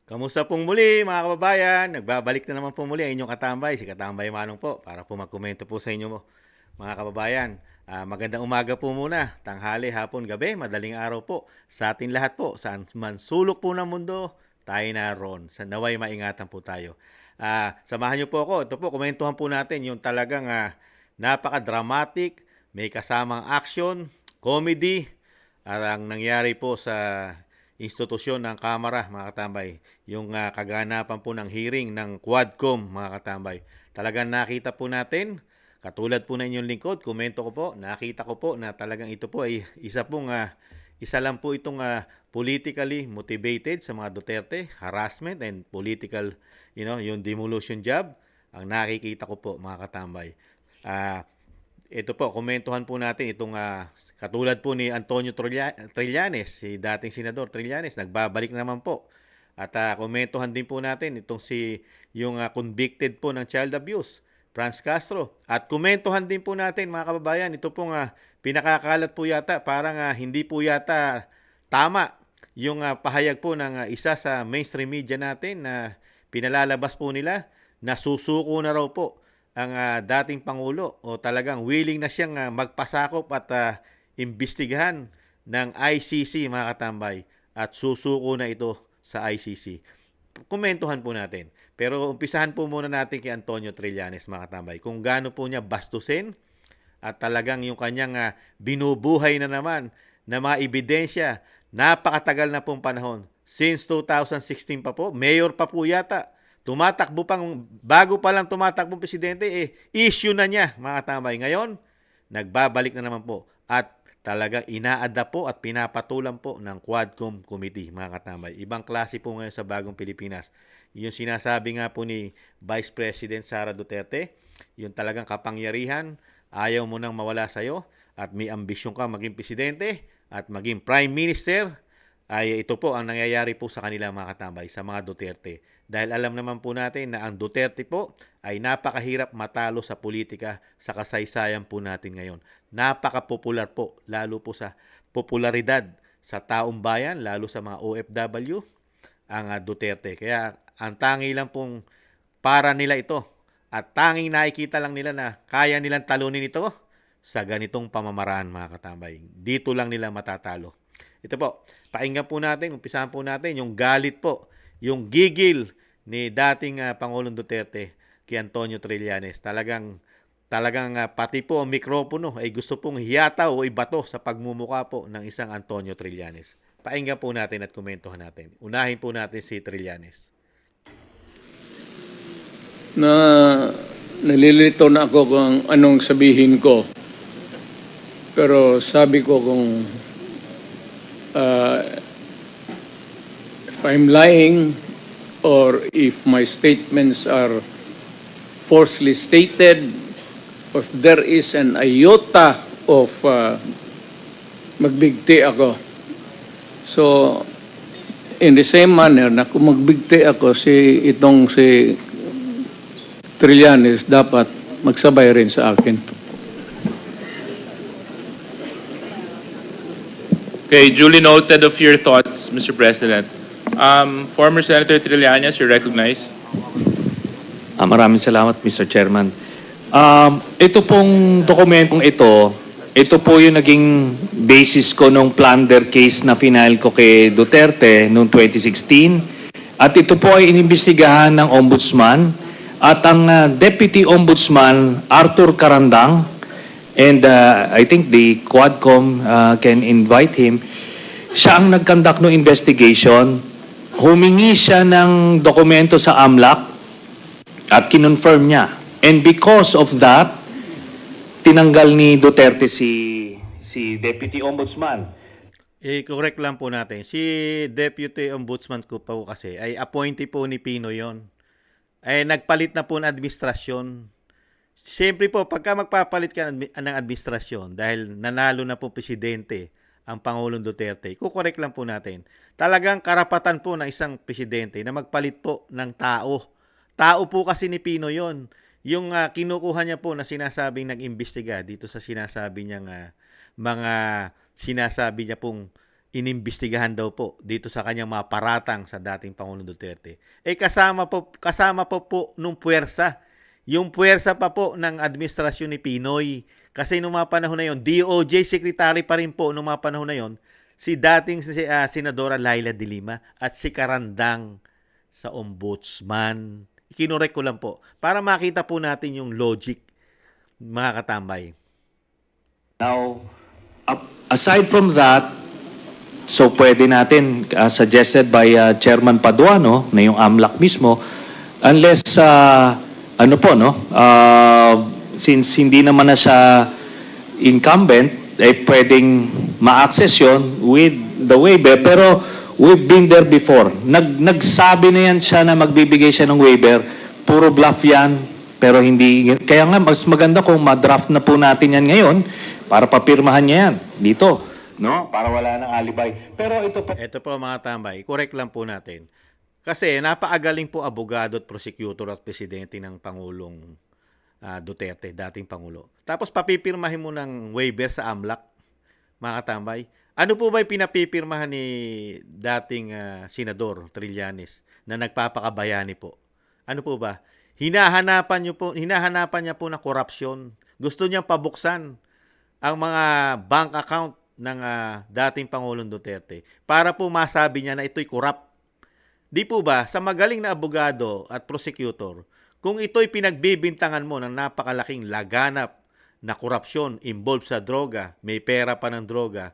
Kamusta pong muli mga kababayan? Nagbabalik na naman po muli ang inyong katambay, si Katambay Manong po, para po magkomento po sa inyo mga kababayan. Magandang umaga po muna, tanghali, hapon, gabi, madaling araw po sa atin lahat po. Saan man sulok po ng mundo, tayo naroon. Sa naway maingatan po tayo. Samahan niyo po ako. Ito po, komentuhan po natin yung talagang napaka-dramatic, may kasamang action, comedy, ang nangyari po sa institusyon ng Kamara, mga katambay. Yung kaganapan po ng hearing ng Quadcom, mga katambay. Talagang nakita po natin, katulad po na inyong lingkod, komento ko po, nakita ko po na talagang ito po ay isa lang po itong politically motivated sa mga Duterte, harassment and political, yung demolition job, ang nakikita ko po, mga katambay. Ito po, komentuhan po natin itong katulad po ni Antonio Trillanes, si dating senador Trillanes, nagbabalik naman po. At komentuhan din po natin itong yung convicted po ng child abuse, Franz Castro. At komentuhan din po natin mga kababayan, ito pong pinakakalat po yata, parang hindi po yata tama yung pahayag po ng isa sa mainstream media natin na pinalalabas po nila na susuko na raw po ang dating Pangulo o talagang willing na siyang magpasakop at imbestigahan ng ICC, mga katambay, at susuko na ito sa ICC. Komentuhan po natin. Pero umpisahan po muna natin kay Antonio Trillanes, mga katambay, kung gaano po niya bastusin at talagang yung kanyang binubuhay na naman na mga ebidensya, napakatagal na pong panahon. Since 2016 pa po, mayor pa po yata, tumatakbo pang, bago pa lang tumatakbo presidente, issue na niya, mga tambay. Ngayon, nagbabalik na naman po at talagang ina-adapt po at pinapatulan po ng Quadcom Committee, mga katambay. Ibang klase po ngayon sa bagong Pilipinas. Yung sinasabi nga po ni Vice President Sara Duterte, yung talagang kapangyarihan, ayaw mo nang mawala sa'yo at may ambisyon ka maging presidente at maging prime minister, ay ito po ang nangyayari po sa kanila, mga katambay, sa mga Duterte. Dahil alam naman po natin na ang Duterte po ay napakahirap matalo sa politika sa kasaysayan po natin ngayon. Napaka-popular po, lalo po sa popularidad sa taong bayan, lalo sa mga OFW, ang Duterte. Kaya ang tangi lang pong para nila ito at tanging nakikita lang nila na kaya nilang talunin ito sa ganitong pamamaraan, mga katambay. Dito lang nila matatalo. Ito po, pakinggan po natin, umpisahan po natin yung galit po, yung gigil ni dating Pangulong Duterte kay Antonio Trillanes. Talagang pati po ang mikropono ay gusto pong hiyataw o ibato sa pagmumukha po ng isang Antonio Trillanes. Pakinggan po natin at komentuhan natin. Unahin po natin si Trillanes. Nalilito na ako kung anong sabihin ko. Pero sabi ko kung if I'm lying or if my statements are falsely stated, or if there is an iota of magbigti ako. So, in the same manner na kung magbigti ako, si Trillanes dapat magsabay rin sa akin. Okay, duly noted of your thoughts, Mr. President. Former Senator Trillanes, you're recognized. Maraming salamat, Mr. Chairman. Ito pong dokumentong ito po yung naging basis ko nung plunder case na final ko kay Duterte noong 2016. At ito po ay inimbestigahan ng Ombudsman at ang Deputy Ombudsman, Arthur Carandang, and I think the Quadcom can invite him. Siya ang nag-conduct ng investigation. Humingi siya ng dokumento sa AMLAC at kinonfirm niya. And because of that, tinanggal ni Duterte si Deputy Ombudsman. Correct lang po natin. Si Deputy Ombudsman ko po kasi ay appointee po ni Pino yon. Ay nagpalit na po ng administrasyon. Siyempre po, pagka magpapalit ka ng administrasyon dahil nanalo na po presidente ang Pangulong Duterte, kukorek lang po natin. Talagang karapatan po ng isang presidente na magpalit po ng tao. Tao po kasi ni Pino yon. Yung kinukuha niya po na sinasabing nag-imbestiga dito sa sinasabi niyang mga sinasabi niya pong inimbestigahan daw po dito sa kanyang mga paratang sa dating Pangulong Duterte. Kasama po nung puwersa. Yung puwersa pa po ng administrasyon ni Pinoy. Kasi nung mga panahon na yon, DOJ Secretary pa rin po nung mga panahon na yon, si dating Senadora Laila de Lima at si Karandang sa Ombudsman. Ikinorek ko lang po para makita po natin yung logic, mga katambay. Now, aside from that, so pwede natin, suggested by Chairman Paduano, na yung AMLAC mismo, unless, since hindi naman na siya incumbent, pwedeng ma-access yun with the waiver. Pero we've been there before. Nagsabi na yan siya na magbibigay siya ng waiver. Puro bluff yan, pero hindi. Kaya nga, mas maganda kung ma-draft na po natin yan ngayon para papirmahan niya yan dito. No? Para wala ng alibay. Pero ito pa. Ito po mga tambay, correct lang po natin. Kasi napakagaling po abogado at prosecutor at presidente ng Pangulong Duterte, dating Pangulo. Tapos papipirmahin mo ng waiver sa AMLAC, mga katambay. Ano po ba yung pinapipirmahan ni dating Senador Trillanes na nagpapakabayani po? Ano po ba? Hinahanapan niya po ng korupsyon. Gusto niyang pabuksan ang mga bank account ng dating Pangulong Duterte para po masabi niya na ito'y corrupt. Di po ba, sa magaling na abogado at prosecutor, kung ito'y pinagbibintangan mo ng napakalaking laganap na korupsyon involved sa droga, may pera pa ng droga,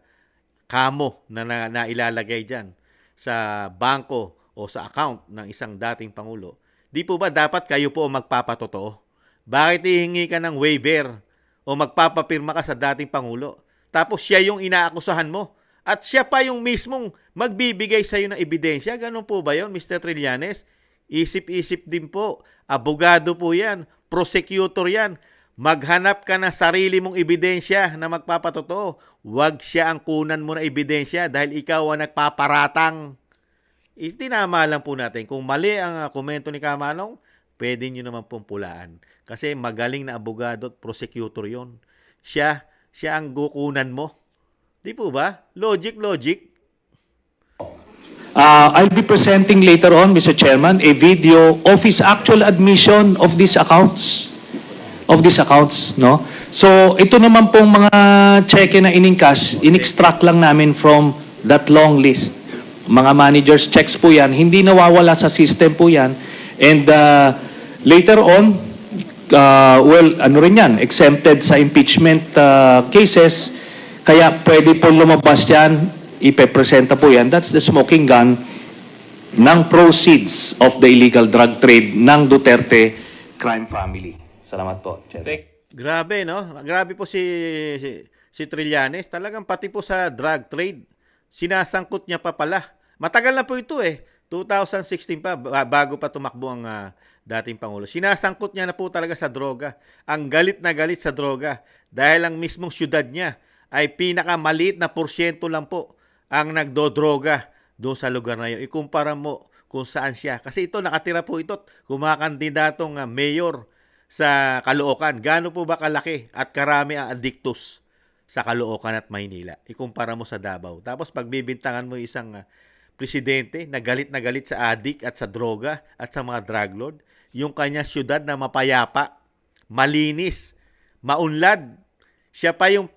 kamo na ilalagay dyan sa bangko o sa account ng isang dating Pangulo, di po ba dapat kayo po magpapatotoo? Bakit hihingi ka ng waiver o magpapapirma ka sa dating Pangulo? Tapos siya yung inaakusahan mo. At siya pa yung mismong magbibigay sa iyo ng ebidensya. Ganun po ba yun, Mr. Trillanes? Isip-isip din po. Abogado po yan. Prosecutor yan. Maghanap ka ng sarili mong ebidensya na magpapatotoo. Huwag siya ang kunan mo na ebidensya dahil ikaw ang nagpaparatang. Itinama lang po natin. Kung mali ang komento ni Kamanong, pwede nyo naman pong pulaan. Kasi magaling na abogado at prosecutor yon. Siya ang gukunan mo. Di po ba? Logic. I'll be presenting later on, Mr. Chairman, a video of his actual admission of these accounts. No? So, ito naman pong mga cheque na in-encash, in-extract lang namin from that long list. Mga managers' checks po yan. Hindi nawawala sa system po yan. And later on, exempted sa impeachment cases, kaya pwede po lumabas yan, ipepresenta po yan. That's the smoking gun ng proceeds of the illegal drug trade ng Duterte crime family. Salamat po, Chair. Grabe, no? Grabe po si Trillanes. Talagang pati po sa drug trade, sinasangkot niya pa pala. Matagal na po ito 2016 pa, bago pa tumakbo ang dating Pangulo. Sinasangkot niya na po talaga sa droga. Ang galit na galit sa droga dahil ang mismong syudad niya ay pinakamaliit na porsyento lang po ang nagdodroga doon sa lugar na yun. Ikumpara mo kung saan siya. Kasi ito, nakatira po ito, kumakandidatong mayor sa Caloocan. Gaano po ba kalaki at karami ang addictus sa Caloocan at Maynila? Ikumpara mo sa Davao. Tapos pagbibintangan mo isang presidente na galit sa addict at sa droga at sa mga drug lord, yung kanya syudad na mapayapa, malinis, maunlad, siya pa yung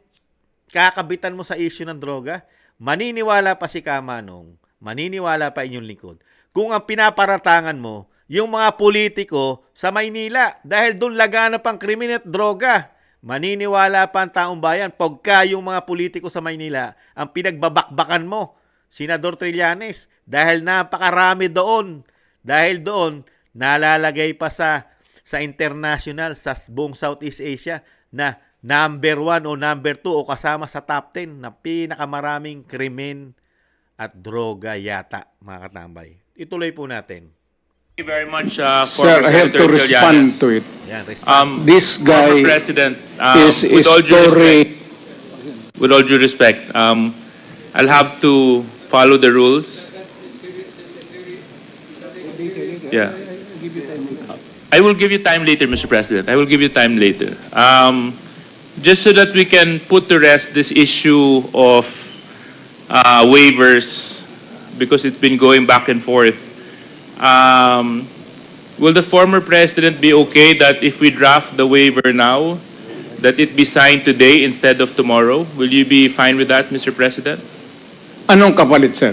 kakabitan mo sa issue ng droga, maniniwala pa si Kamanong, maniniwala pa inyong lingkod. Kung ang pinaparatangan mo, yung mga politiko sa Maynila, dahil doon laganap ang krimen at droga, maniniwala pa ang taong bayan, pagka yung mga politiko sa Maynila, ang pinagbabakbakan mo, Senador Trillanes, dahil napakarami doon. Dahil doon, nalalagay pa sa international, sa buong Southeast Asia, na number 1 o number 2 o kasama sa top 10 na pinakamaraming krimen at droga yata, mga katambay. Ituloy po natin. Thank you very much, Sir, I have to respond to it. Yan, respond. This guy former President, is with all due respect, I'll have to follow the rules. Yeah. I will give you time later, Mr. President. I will give you time later. Just so that we can put to rest this issue of waivers because it's been going back and forth. Will the former president be okay that if we draft the waiver now, that it be signed today instead of tomorrow? Will you be fine with that, Mr. President? Anong kapalit, sir?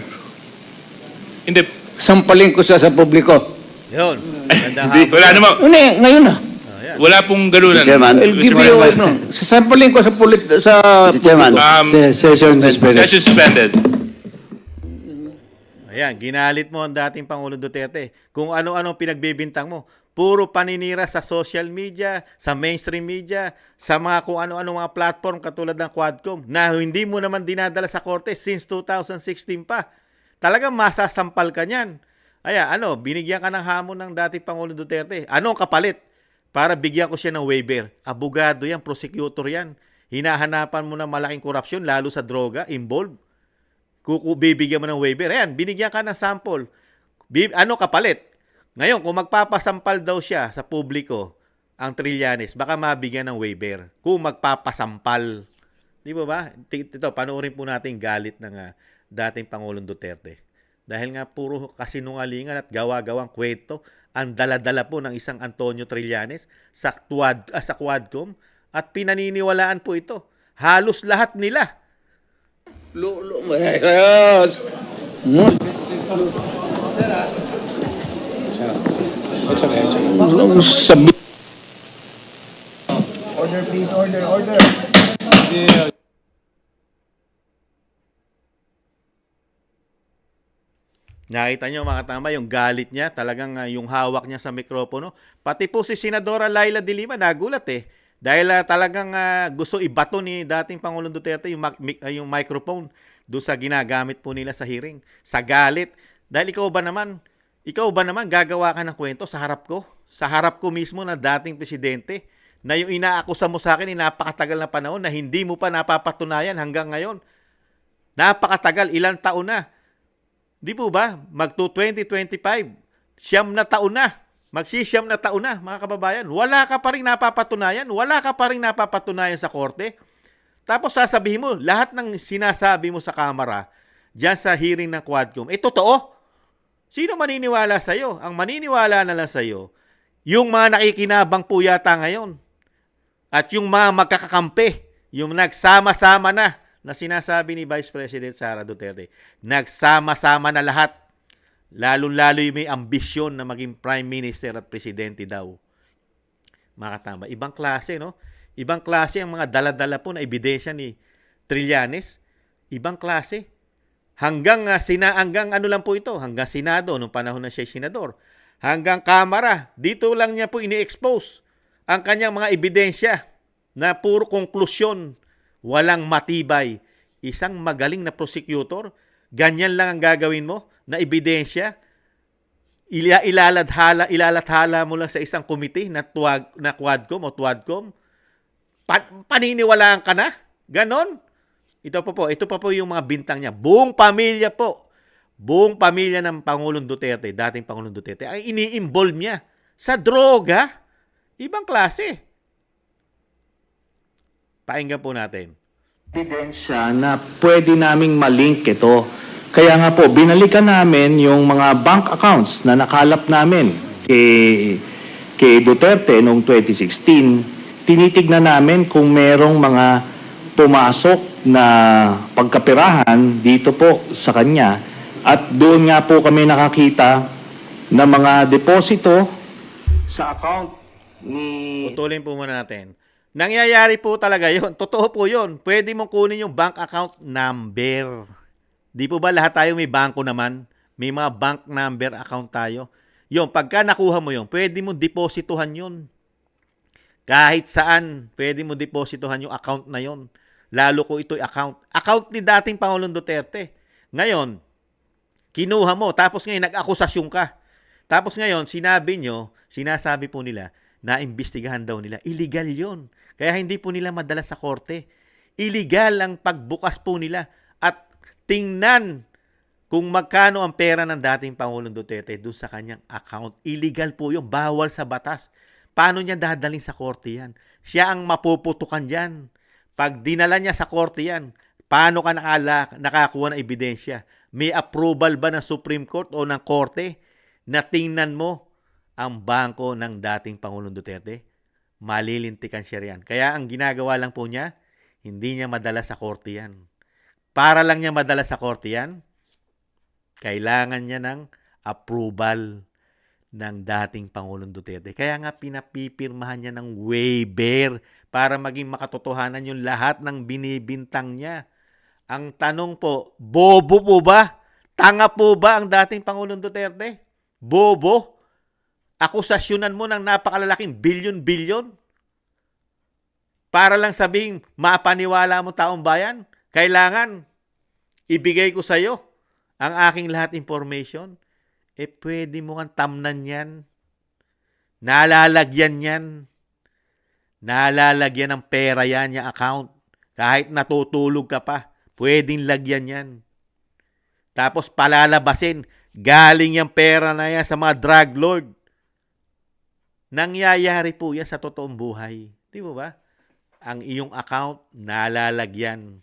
Hindi. Sampalin ko siya sa publiko. Yun. Gandang Hindi. hapon. Wala namang, Hindi, ngayon na. Oh, yan. wala pong ganunan. Mr. Chairman. I'll give you, no. Sasampalin ko sa Mr. Chairman. Session suspended. Ayan, ginalit mo ang dating Pangulong Duterte. Kung ano-ano pinagbibintang mo. Puro paninira sa social media, sa mainstream media, sa mga kung ano-ano mga platform katulad ng Quadcom na hindi mo naman dinadala sa korte since 2016 pa. Talagang masasampal ka niyan. Ayan, binigyan ka ng hamon ng dating Pangulong Duterte. Ano ang kapalit? Para bigyan ko siya ng waiver. Abogado yan, prosecutor yan. Hinahanapan mo ng malaking korupsyon, lalo sa droga, involved. Bibigyan mo ng waiver. Ayan, binigyan ka ng sample. Ano kapalit? Ngayon, kung magpapasampal daw siya sa publiko, ang Trillanes, baka mabigyan ng waiver. Kung magpapasampal. Di ba ba? Ito, panoorin po natin galit ng dating Pangulong Duterte. Dahil nga puro kasinungalingan at gawa-gawang kwento ang dala-dala po ng isang Antonio Trillanes sa Quadcom at pinaniniwalaan po ito. Halos lahat nila. Ayos. Sabi. Nakita nyo mga katama, yung galit niya, talagang yung hawak niya sa mikropono. Pati po si Senadora Laila de Lima, nagulat eh. Dahil talagang gusto ibato ni dating Pangulong Duterte yung microphone doon sa ginagamit po nila sa hearing. Sa galit. Dahil ikaw ba naman gagawa ka ng kwento sa harap ko? Sa harap ko mismo na dating presidente na yung inaakusa mo sa akin napakatagal na panahon na hindi mo pa napapatunayan hanggang ngayon. Napakatagal, ilang taon na. Di po ba? Magto-2025, siyam na taon na. Magsisiyam na taon na, mga kababayan. Wala ka pa rin napapatunayan. Wala ka pa rin napapatunayan sa korte. Tapos sasabihin mo, lahat ng sinasabi mo sa kamera, dyan sa hearing ng Quadcom, totoo. Sino maniniwala sa'yo? Ang maniniwala na lang sa'yo, yung mga nakikinabang po yata ngayon. At yung mga magkakakampi, yung nagsama-sama na sinasabi ni Vice President Sara Duterte. Nagsama-sama na lahat. Lalo-lalo yung may ambisyon na maging Prime Minister at Presidente daw. Mga katama, ibang klase, no? Ibang klase ang mga dala-dala po na ebidensya ni Trillanes. Ibang klase. Hanggang ano lang po ito, hanggang Senado, nung panahon na siya senador. Hanggang Kamara, dito lang niya po ini-expose ang kanyang mga ebidensya na puro konklusyon. Walang matibay. Isang magaling na prosecutor, ganyan lang ang gagawin mo na ebidensya. Ilalathala mo lang sa isang komite na Quadcom o Tuadcom. Paniniwalaan ka na? Ganon. Ito pa po yung mga bintang niya. Buong pamilya po. Buong pamilya ng Pangulong Duterte, dating Pangulong Duterte, ay ini-involve niya sa droga. Ibang klase. Pakinggan po natin. Ebidensya na pwede naming malink ito. Kaya nga po, binalikan namin yung mga bank accounts na nakalap namin kay Duterte noong 2016. Tinitignan namin kung merong mga pumasok na pagkapirahan dito po sa kanya. At doon nga po kami nakakita ng mga deposito sa account ni... Putulin po muna natin. Nangyayari po talaga yon. Totoo po yon. Pwede mong kunin yung bank account number. Di po ba lahat tayo may bangko naman? May mga bank number account tayo. Yung pagka nakuha mo yon, pwede mo deposituhan yon. Kahit saan, pwede mo deposituhan yung account na yon. Lalo ko ito'y account. Account ni dating Pangulong Duterte. Ngayon, kinuha mo, tapos ngayon nag-akusasyon ka. Tapos ngayon, sinasabi po nila, na imbestigahan daw nila. Illegal yon. Kaya hindi po nila madala sa korte. Illegal ang pagbukas po nila. At tingnan kung magkano ang pera ng dating Pangulong Duterte doon sa kanyang account. Illegal po yun. Bawal sa batas. Paano niya dadalhin sa korte yan? Siya ang mapuputukan dyan. Pag dinala niya sa korte yan, Paano ka nakakuha ng ebidensya? May approval ba ng Supreme Court o ng Korte na tingnan mo ang bangko ng dating Pangulong Duterte? Malilintikan siya riyan. Kaya ang ginagawa lang po niya, hindi niya madala sa korte yan. Para lang niya madala sa korte yan, kailangan niya ng approval ng dating Pangulong Duterte. Kaya nga pinapipirmahan niya ng waiver para maging makatotohanan yung lahat ng binibintang niya. Ang tanong po, bobo po ba? Tanga po ba ang dating Pangulong Duterte? Bobo? Akusasyonan mo ng napakalalaking bilyon-bilyon? Para lang sabihin, mapaniwala mo taong bayan? Kailangan ibigay ko sa iyo ang aking lahat information. Pwede mo kang tamnan yan. Nalalagyan yan. Nalalagyan ng pera yan, yung account. Kahit natutulog ka pa, pwedeng lagyan yan. Tapos palalabasin, galing yung pera na yan sa mga drug lord. Nangyayari po yan sa totoong buhay. Di mo ba? Ang iyong account, nalalagyan.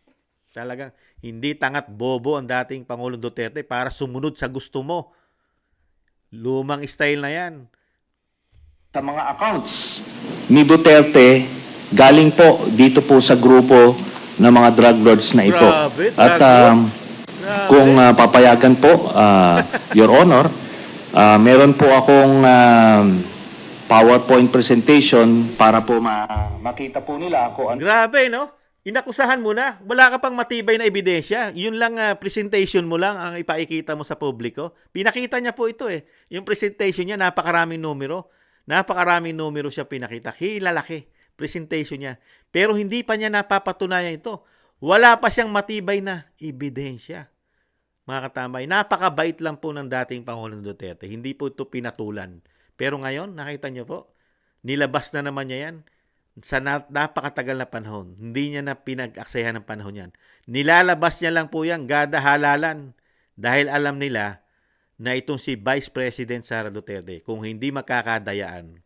Talagang hindi tangat bobo ang dating Pangulong Duterte para sumunod sa gusto mo. Lumang style na yan. Sa mga accounts ni Duterte, galing po dito po sa grupo ng mga drug lords na ito. Grabe, At drug lord. Grabe. kung papayagan po, Your Honor, meron po akong PowerPoint presentation para po makita po nila kung ano. Grabe, no? Inakusahan mo na. Wala ka pang matibay na ebidensya. Yun lang, presentation mo lang ang ipaikita mo sa publiko. Pinakita niya po ito eh. Yung presentation niya, napakaraming numero. Napakaraming numero siya pinakita. Hilalaki. Presentation niya. Pero hindi pa niya napapatunayan ito. Wala pa siyang matibay na ebidensya. Mga katambay, napakabait lang po ng dating Pangulong Duterte. Hindi po ito pinatulan. Pero ngayon, nakita niyo po, nilabas na naman niya yan sa napakatagal na panahon. Hindi niya na pinag-aksayahan ng panahon yan. Nilalabas niya lang po yan, gada halalan. Dahil alam nila na itong si Vice President Sara Duterte, kung hindi makakadayaan,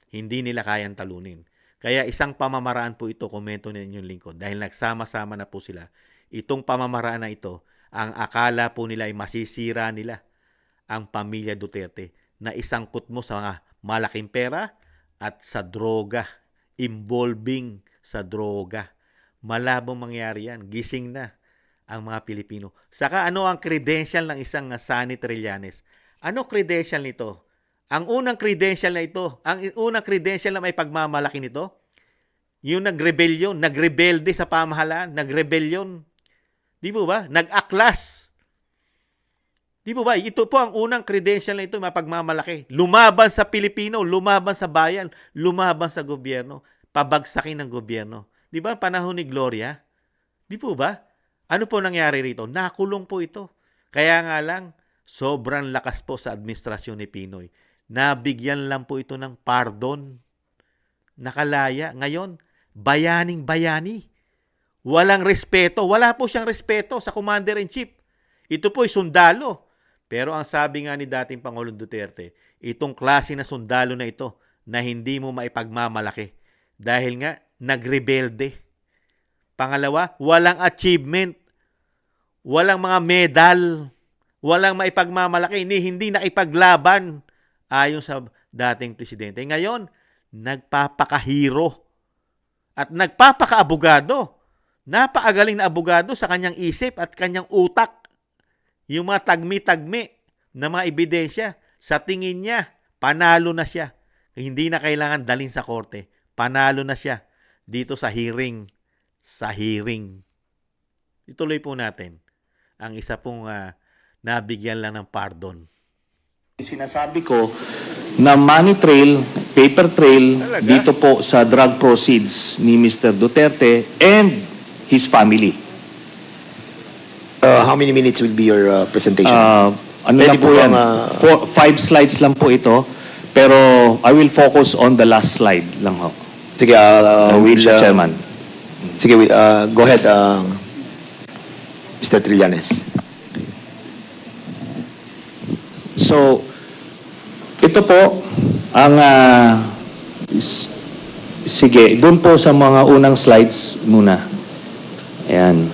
hindi nila kayang talunin. Kaya isang pamamaraan po ito, komento ninyong lingkod, dahil nagsama-sama na po sila. Itong pamamaraan na ito, ang akala po nila ay masisira nila ang pamilya Duterte na isangkot mo sa mga malaking pera at sa droga, involving sa droga. Malabong mangyari yan. Gising na ang mga Pilipino. Saka ano ang credential ng isang Sonny Trillanes? Ano credential nito? Ang unang credential na ito, ang unang credential na may pagmamalaki nito, yung nagrebelyon, nagrebelde sa pamahalaan, nagrebelyon. Di po ba? Nag-aklas. Di po ba? Ito po ang unang credential na ito, mapagmamalaki. Lumaban sa Pilipino, lumaban sa bayan, lumaban sa gobyerno, pabagsakin ng gobyerno. Di ba? Panahon ni Gloria. Di po ba? Ano po nangyari rito? Nakulong po ito. Kaya nga lang, sobrang lakas po sa administrasyon ni Pinoy. Nabigyan lang po ito ng pardon. Nakalaya. Ngayon, bayaning-bayani. Walang respeto. Wala po siyang respeto sa Commander-in-Chief. Ito po ay sundalo. Pero ang sabi nga ni dating Pangulong Duterte, itong klase na sundalo na ito na hindi mo maipagmamalaki dahil nga nagrebelde. Pangalawa, walang achievement, walang mga medal, walang maipagmamalaki, hindi nakipaglaban ayon sa dating presidente. Ngayon, nagpapakahiro at nagpapakaabogado. Napakagaling na abogado sa kanyang isip at kanyang utak. Yung mga tagmi-tagmi na mga ebidensya, sa tingin niya, panalo na siya. Hindi na kailangan dalhin sa korte. Panalo na siya dito sa hearing. Sa hearing. Ituloy po natin ang isa pong nabigyan lang ng pardon. Sinasabi ko na money trail, paper trail, Talaga? dito po sa drug proceeds ni Mr. Duterte and his family. How many minutes will be your presentation? Ano Pwede lang po po yan? bang, 5 slides lang po ito. Pero I will focus on the last slide lang ho. Sige, Mr. Chairman. Sige, go ahead, Mr. Trillanes. So, ito po ang sige, doon po sa mga unang slides muna. Ayan.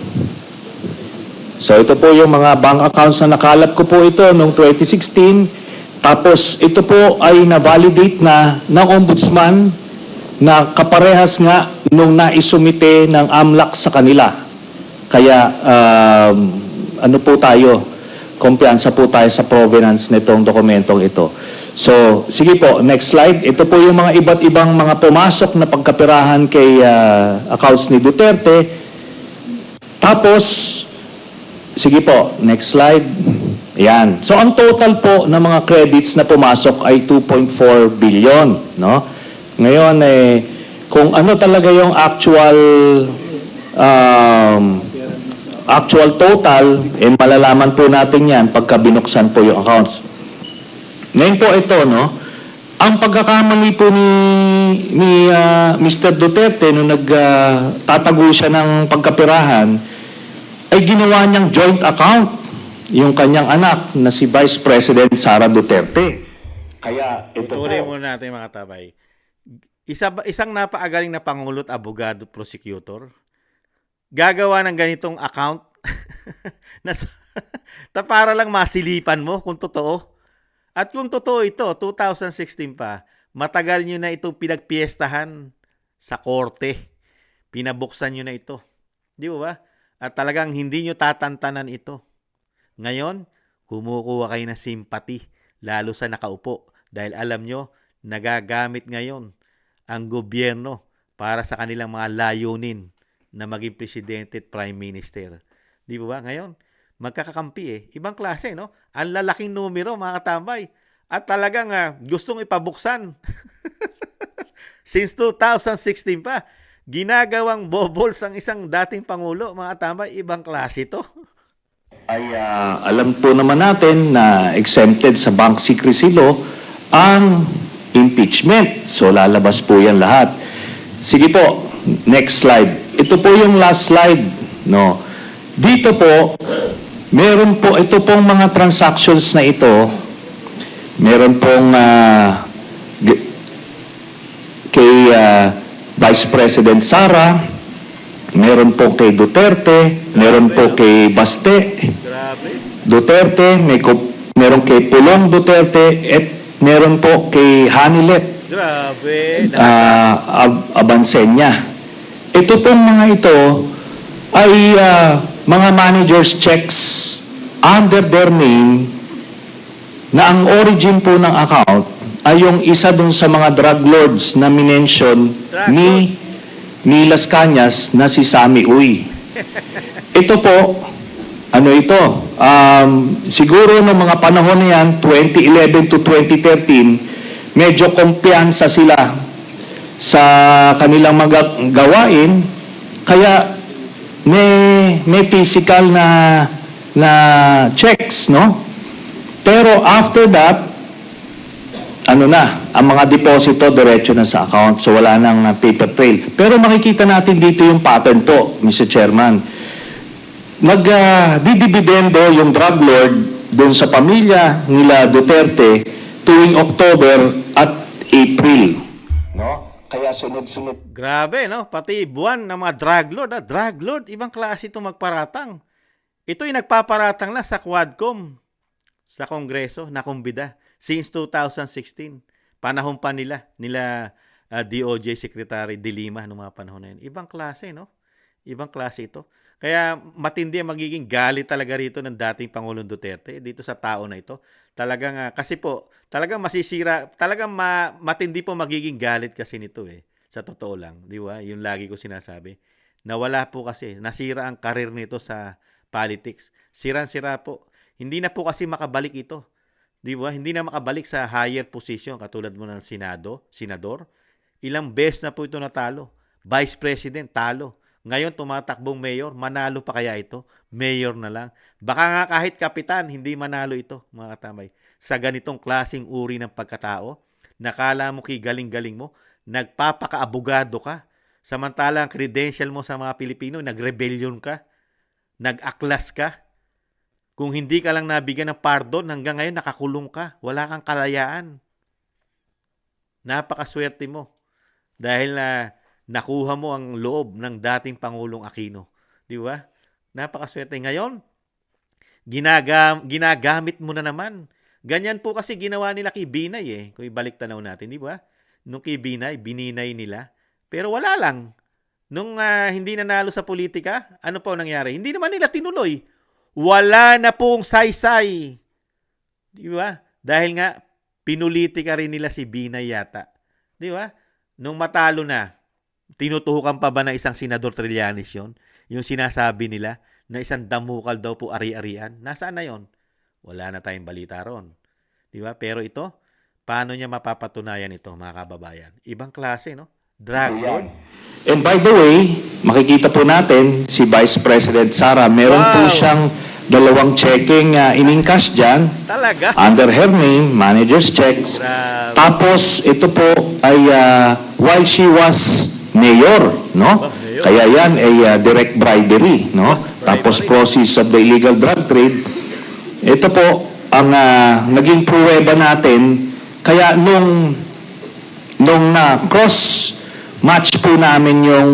So ito po yung mga bank accounts na nakalap ko po ito noong 2016. Tapos ito po ay na-validate na ng ombudsman na kaparehas nga nung naisumite ng AMLAC sa kanila. Kaya ano po tayo, kumpiyansa po tayo sa provenance nitong dokumentong ito. So, sige po, next slide. Ito po yung mga iba't ibang mga pumasok na pagkapirahan kay accounts ni Duterte. Tapos, sige po, next slide. Yan. So, ang total po ng mga credits na pumasok ay 2.4 billion, no? Ngayon, kung ano talaga yung actual total, malalaman po natin yan pagka binuksan po yung accounts. Ngayon po ito, no? Ang pagkakamali po ni Mr. Duterte nung nagtatago siya ng pagkapirahan, ay ginawa niyang joint account yung kanyang anak na si Vice President Sara Duterte. Kaya ito po. Tutuloy muna natin mga tabay. Isang napaagaling na pangulo at abogado at prosecutor gagawa ng ganitong account na para lang masilipan mo kung totoo. At kung totoo ito, 2016 pa, matagal nyo na itong pinagpiestahan sa korte. Pinabuksan nyo na ito. Di ba? At talagang hindi nyo tatantanan ito. Ngayon, kumukuha kayo ng simpati, lalo sa nakaupo. Dahil alam nyo, nagagamit ngayon ang gobyerno para sa kanilang mga layunin na maging presidente at prime minister. Di ba? Ngayon, magkakakampi Ibang klase, no? Ang lalaking numero, mga katambay. At talagang gustong ipabuksan. Since 2016 pa, ginagawang bobols ang isang dating pangulo, mga katambay. Ibang klase to. Ay alam po naman natin na exempted sa bank secrecy law ang impeachment. So lalabas po yan lahat. Sige po, next slide. Ito po yung last slide, no. Dito po, meron po ito pong mga transactions na ito. Meron pong kay Vice President Sara, meron po kay Duterte, meron po kay Baste Grabe. Duterte, meron kay Pulong Duterte, at meron po kay Hanilet Grabe. Abansenya. Ito pong mga ito ay mga managers checks under their name na ang origin po ng account ay yung isa dun sa mga drug lords na minention ni Las Cañas na si Sammy Uy. Ito po, ano ito? Siguro ng mga panahon na yan, 2011 to 2013, medyo kumpiyansa sila sa kanilang mga gawain, kaya may physical na checks, no? Pero after that, ang mga deposito diretso na sa account, so wala nang paper trail. Pero makikita natin dito yung pattern po, Mr. Chairman. Nagdidibidendo yung drug lord doon sa pamilya nila Duterte tuwing October at April, no? Kaya sunod-sunod. Grabe, no? Pati buwan ng mga drug lord. Drug lord, ibang klase itong magparatang. Ito yung nagpaparatang na sa Quadcom, sa Kongreso, nakumbida. Since 2016. Panahon pa nila DOJ Secretary De Lima noong mga panahon na yun. Ibang klase, no? Ibang klase ito. Kaya matindi ang magiging galit talaga rito ng dating Pangulong Duterte dito sa tao na ito. Talagang, kasi po, talagang masisira, talagang matindi po magiging galit kasi nito sa totoo lang. Di ba? Yung lagi ko sinasabi. Nawala po kasi, nasira ang karir nito sa politics. Sirang-sira po. Hindi na po kasi makabalik ito. Di ba? Hindi na makabalik sa higher position katulad mo ng senador. Ilang beses na po ito natalo. Vice President, talo. Ngayon, tumatakbong mayor, manalo pa kaya ito? Mayor na lang. Baka nga kahit kapitan, hindi manalo ito, mga katamay. Sa ganitong klaseng uri ng pagkatao, nakala mo galing-galing mo, nagpapaka-abogado ka. Samantala ang credential mo sa mga Pilipino, nag-rebellion ka, nag-aklas ka. Kung hindi ka lang nabigyan ng pardon, hanggang ngayon nakakulong ka. Wala kang kalayaan. Napakaswerte mo. Dahil nakuha mo ang loob ng dating Pangulong Aquino. Di ba? Napakaswerte. Ngayon, Ginagamit mo na naman. Ganyan po kasi ginawa nila kay Binay eh. Kung ibalik tanaw natin, di ba? Nung kay Binay, bininay nila. Pero wala lang. Nung hindi nanalo sa politika, ano po nangyari? Hindi naman nila tinuloy. Wala na pong saysay. Di ba? Dahil nga, pinulitika rin nila si Binay yata. Di ba? Nung matalo na, tinutuhukan pa ba ng isang senador Trillanes yun? Yung sinasabi nila na isang damukal daw po ari-arian. Nasaan na yon? Wala na tayong balita ron. Di ba? Pero ito, paano niya mapapatunayan ito, mga kababayan? Ibang klase, no? Drug lord. And by the way, makikita po natin si Vice President Sara, meron po Wow. siyang dalawang checking in-encash dyan Talaga? under her name, manager's checks. Grabe. Tapos ito po ay while she was mayor, no? Oh, mayor. Kaya yan ay direct bribery, no? bribery. Tapos proceeds of the illegal drug trade. Ito po ang naging pruweba natin. Kaya nung na cross match po namin yung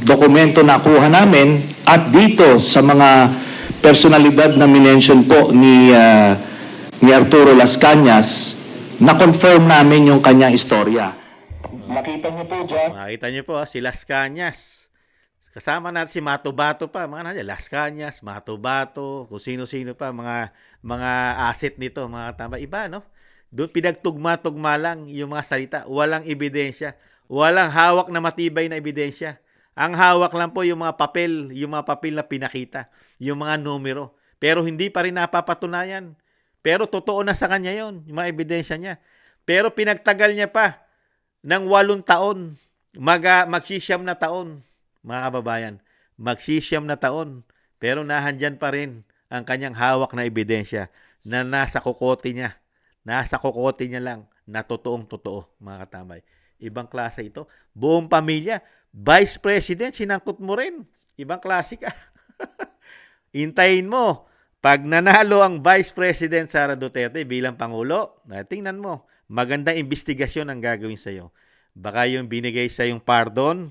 dokumento na kuha namin at dito sa mga personalidad na minention po ni Arturo Las Cañas, na-confirm namin yung kanyang istorya. Nakita niyo po dyan. Makita niyo po, si Las Cañas. Kasama natin si Mato Bato pa, mga nandiyan, Las Cañas, Mato Bato, kung sino-sino pa, mga asset nito, mga tama. Iba, no? Doon pinagtugma-tugma lang yung mga salita. Walang ebidensya. Walang hawak na matibay na ebidensya. Ang hawak lang po yung mga papel na pinakita, yung mga numero. Pero hindi pa rin napapatunayan. Pero totoo na sa kanya yon, yung mga ebidensya niya. Pero pinagtagal niya pa ng 8 taon, magsisiyam na taon, mga kababayan. Magsisiyam na taon. Pero nahandyan pa rin ang kanyang hawak na ebidensya na nasa kokote niya. Nasa kokote niya lang na totoong-totoo, mga katambay. Ibang klase ito. Buong pamilya. Vice President, sinangkot mo rin. Ibang klase ka. Hintayin mo. Pag nanalo ang Vice President Sara Duterte bilang Pangulo, tingnan mo, magandang investigasyon ang gagawin sa'yo. Baka yung binigay sa yung pardon,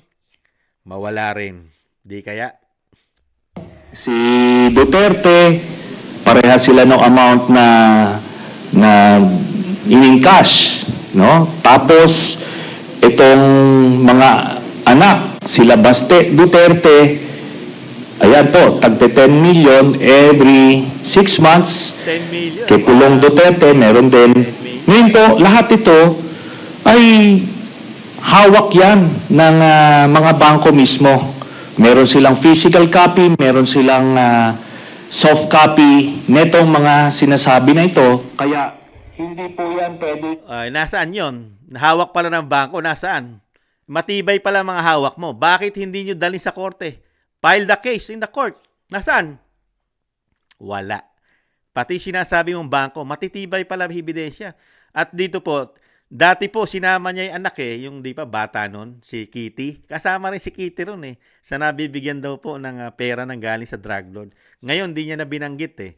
mawala rin. Di kaya? Si Duterte, pareha sila ng amount na in-encash, no? Tapos itong mga anak, sila Baste Duterte, ayan po, tagte 10 million every 6 months. 10 million. Kay Pulong Duterte, meron din. Ngayon po, lahat ito ay hawak yan ng mga bangko mismo. Meron silang physical copy, meron silang soft copy netong mga sinasabi na ito. Kaya hindi po yan pwede. Nasaan yon? Hawak pala ng bangko, nasaan? Matibay pala mga hawak mo. Bakit hindi nyo dalhin sa korte? File the case in the court. Nasaan? Wala. Pati sinasabi mong bangko, matitibay pala ebidensya. At dito po, dati po sinama niya yung anak yung di pa bata nun, si Kitty. Kasama rin si Kitty ron sa nabibigyan daw po ng pera ng galing sa drug lord. Ngayon, di niya na binanggit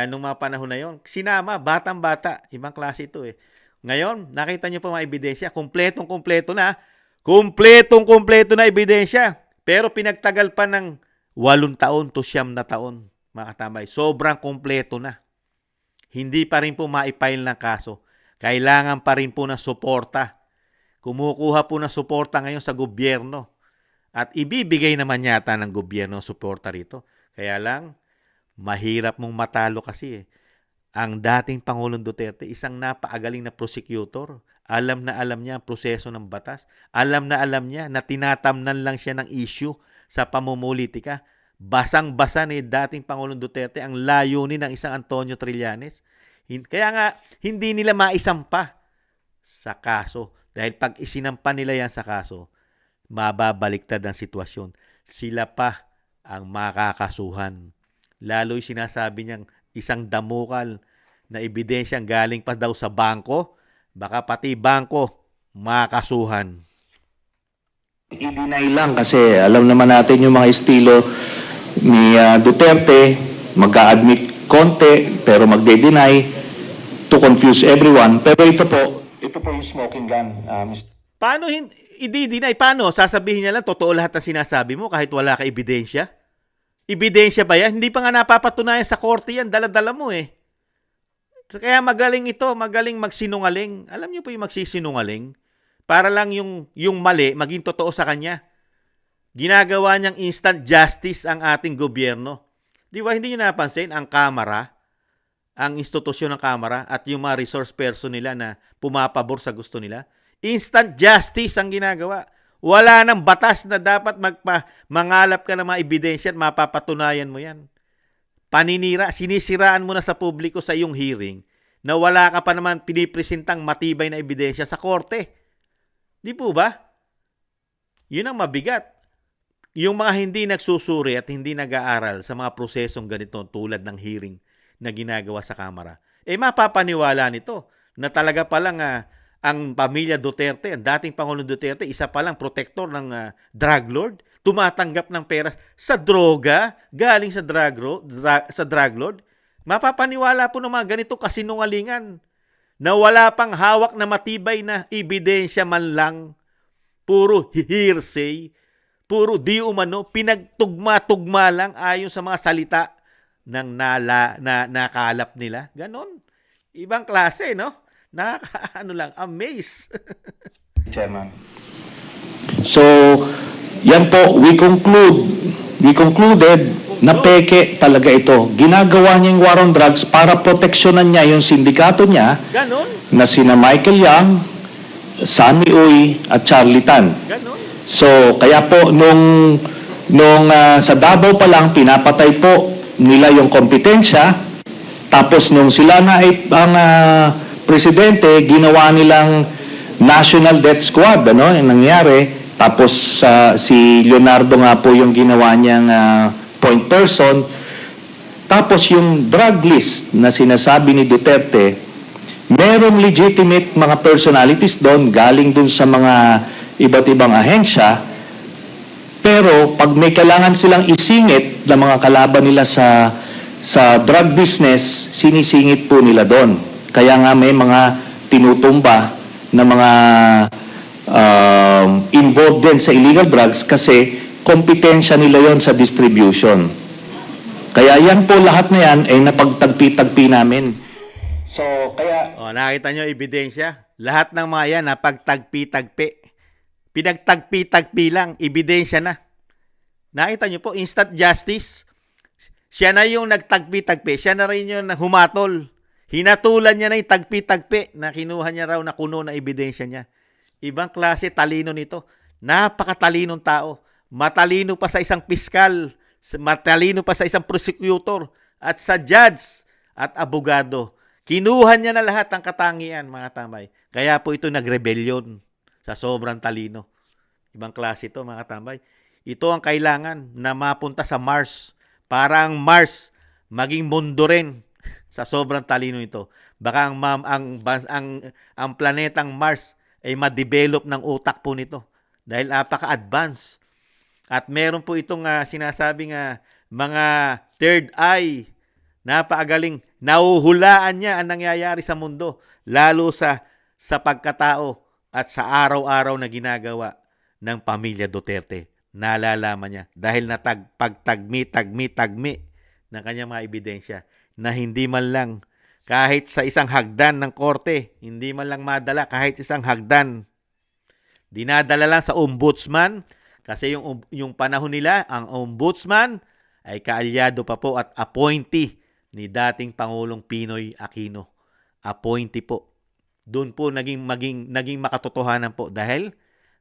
nung mga panahon na yon, sinama, batang-bata. Ibang klase ito Ngayon, nakita niyo po mga ebidensya, kumpletong-kumpleto na. Kumpletong-kumpleto na ebidensya. Pero pinagtagal pa ng 8 taon to 9 na taon, mga katambay. Sobrang kumpleto na. Hindi pa rin po maipile ng kaso. Kailangan pa rin po ng suporta. Kumukuha po ng suporta ngayon sa gobyerno. At ibibigay naman yata ng gobyerno ang suporta rito. Kaya lang, mahirap mong matalo kasi Ang dating Pangulong Duterte, isang napakagaling na prosecutor. Alam na alam niya ang proseso ng batas. Alam niya na tinatamnan lang siya ng issue sa pamumulitika. Basang-basa ni dating Pangulong Duterte ang layunin ng isang Antonio Trillanes. Kaya nga, hindi nila maisampa sa kaso. Dahil pag isinampa nila yan sa kaso, mababaliktad ang sitwasyon. Sila pa ang makakasuhan. Lalo'y sinasabi niyang isang damukal na ebidensyang galing pa daw sa bangko, baka pati bangko makasuhan. I-deny lang kasi alam naman natin yung mga estilo ni Duterte, mag-a-admit konti pero magde-deny to confuse everyone. Pero ito po yung smoking gun. Paano i-deny? Paano? Sasabihin niya lang, totoo lahat ng sinasabi mo kahit wala ka ebidensya? Ebidensya ba yan? Hindi pa nga napapatunayan sa korte yan. Dala-dala mo eh. Kaya magaling ito, magaling magsinungaling. Alam niyo po yung magsisinungaling? Para lang yung mali maging totoo sa kanya. Ginagawa niyang instant justice ang ating gobyerno. Di ba hindi niyo napansin ang Kamara, ang institusyon ng Kamara at yung mga resource person nila na pumapabor sa gusto nila? Instant justice ang ginagawa. Wala nang batas na dapat mangalap ka ng mga ebidensya at mapapatunayan mo yan. Paninira, sinisiraan mo na sa publiko sa iyong hearing na wala ka pa naman pinipresentang matibay na ebidensya sa korte. Di po ba? Yun ang mabigat. Yung mga hindi nagsusuri at hindi nag-aaral sa mga prosesong ganito tulad ng hearing na ginagawa sa Kamara, mapapaniwala nito na talaga palang ang pamilya Duterte, ang dating Pangulong Duterte, isa palang protector ng drug lord, tumatanggap ng pera sa droga, galing sa drug lord. Mapapaniwala po ng mga ganito kasinungalingan na wala pang hawak na matibay na ebidensya man lang. Puro hearsay, puro di umano, pinagtugma-tugma lang ayon sa mga salita ng nakalap nila. Ganon. Ibang klase, no? Amaze. Chairman. So, yan po, we concluded na peke talaga ito. Ginagawa niya yung war on drugs para proteksyonan niya yung sindikato niya Ganon. na sina Michael Yang, Sammy Uy at Charlie Tan. Ganon. So, kaya po nung sa Davao pa lang pinapatay po nila yung kompetensya, tapos nung sila na ay ang presidente, ginawa nilang National Death Squad, yung nangyari. Tapos si Leonardo nga po yung ginawa niyang point person. Tapos yung drug list na sinasabi ni Duterte, merong legitimate mga personalities doon, galing doon sa mga iba't ibang ahensya. Pero pag may kailangan silang isingit na mga kalaban nila sa drug business, sinisingit po nila doon. Kaya nga may mga tinutumba na mga involved din sa illegal drugs kasi kompetensya nila yon sa distribution. Kaya yan po lahat na yan ay napagtagpi-tagpi namin. So, kaya... Nakita nyo ebidensya? Lahat ng mga yan napagtagpi-tagpi. Pinagtagpi-tagpi lang, ebidensya na. Nakita nyo po, instant justice. Siya na yung nagtagpi-tagpi. Siya na rin yung humatol. Hinatulan niya na yung tagpi-tagpi na kinuha niya raw na kuno na ebidensya niya. Ibang klase talino nito. Napakatalinong tao. Matalino pa sa isang piskal. Matalino pa sa isang prosecutor. At sa judge at abogado. Kinuha niya na lahat ang katangian, mga tambay. Kaya po ito nagrebelyon sa sobrang talino. Ibang klase ito, mga tambay. Ito ang kailangan na mapunta sa Mars. Para ang Mars maging mundo rin sa sobrang talino ito. Baka ang planetang Mars ay ma-develop ng utak po nito dahil napaka-advance. At meron po itong sinasabing mga third eye. Napakagaling. Nahuhulaan niya ang nangyayari sa mundo lalo sa pagkatao at sa araw-araw na ginagawa ng pamilya Duterte. Nalalaman niya dahil pagtagmi ng kanyang mga ebidensya na hindi man lang kahit sa isang hagdan ng korte, hindi man lang madala kahit isang hagdan. Dinadala lang sa ombudsman kasi yung panahon nila, ang ombudsman ay kaalyado pa po at appointee ni dating Pangulong Pinoy Aquino. Appointee po. Doon po naging makatotohanan po dahil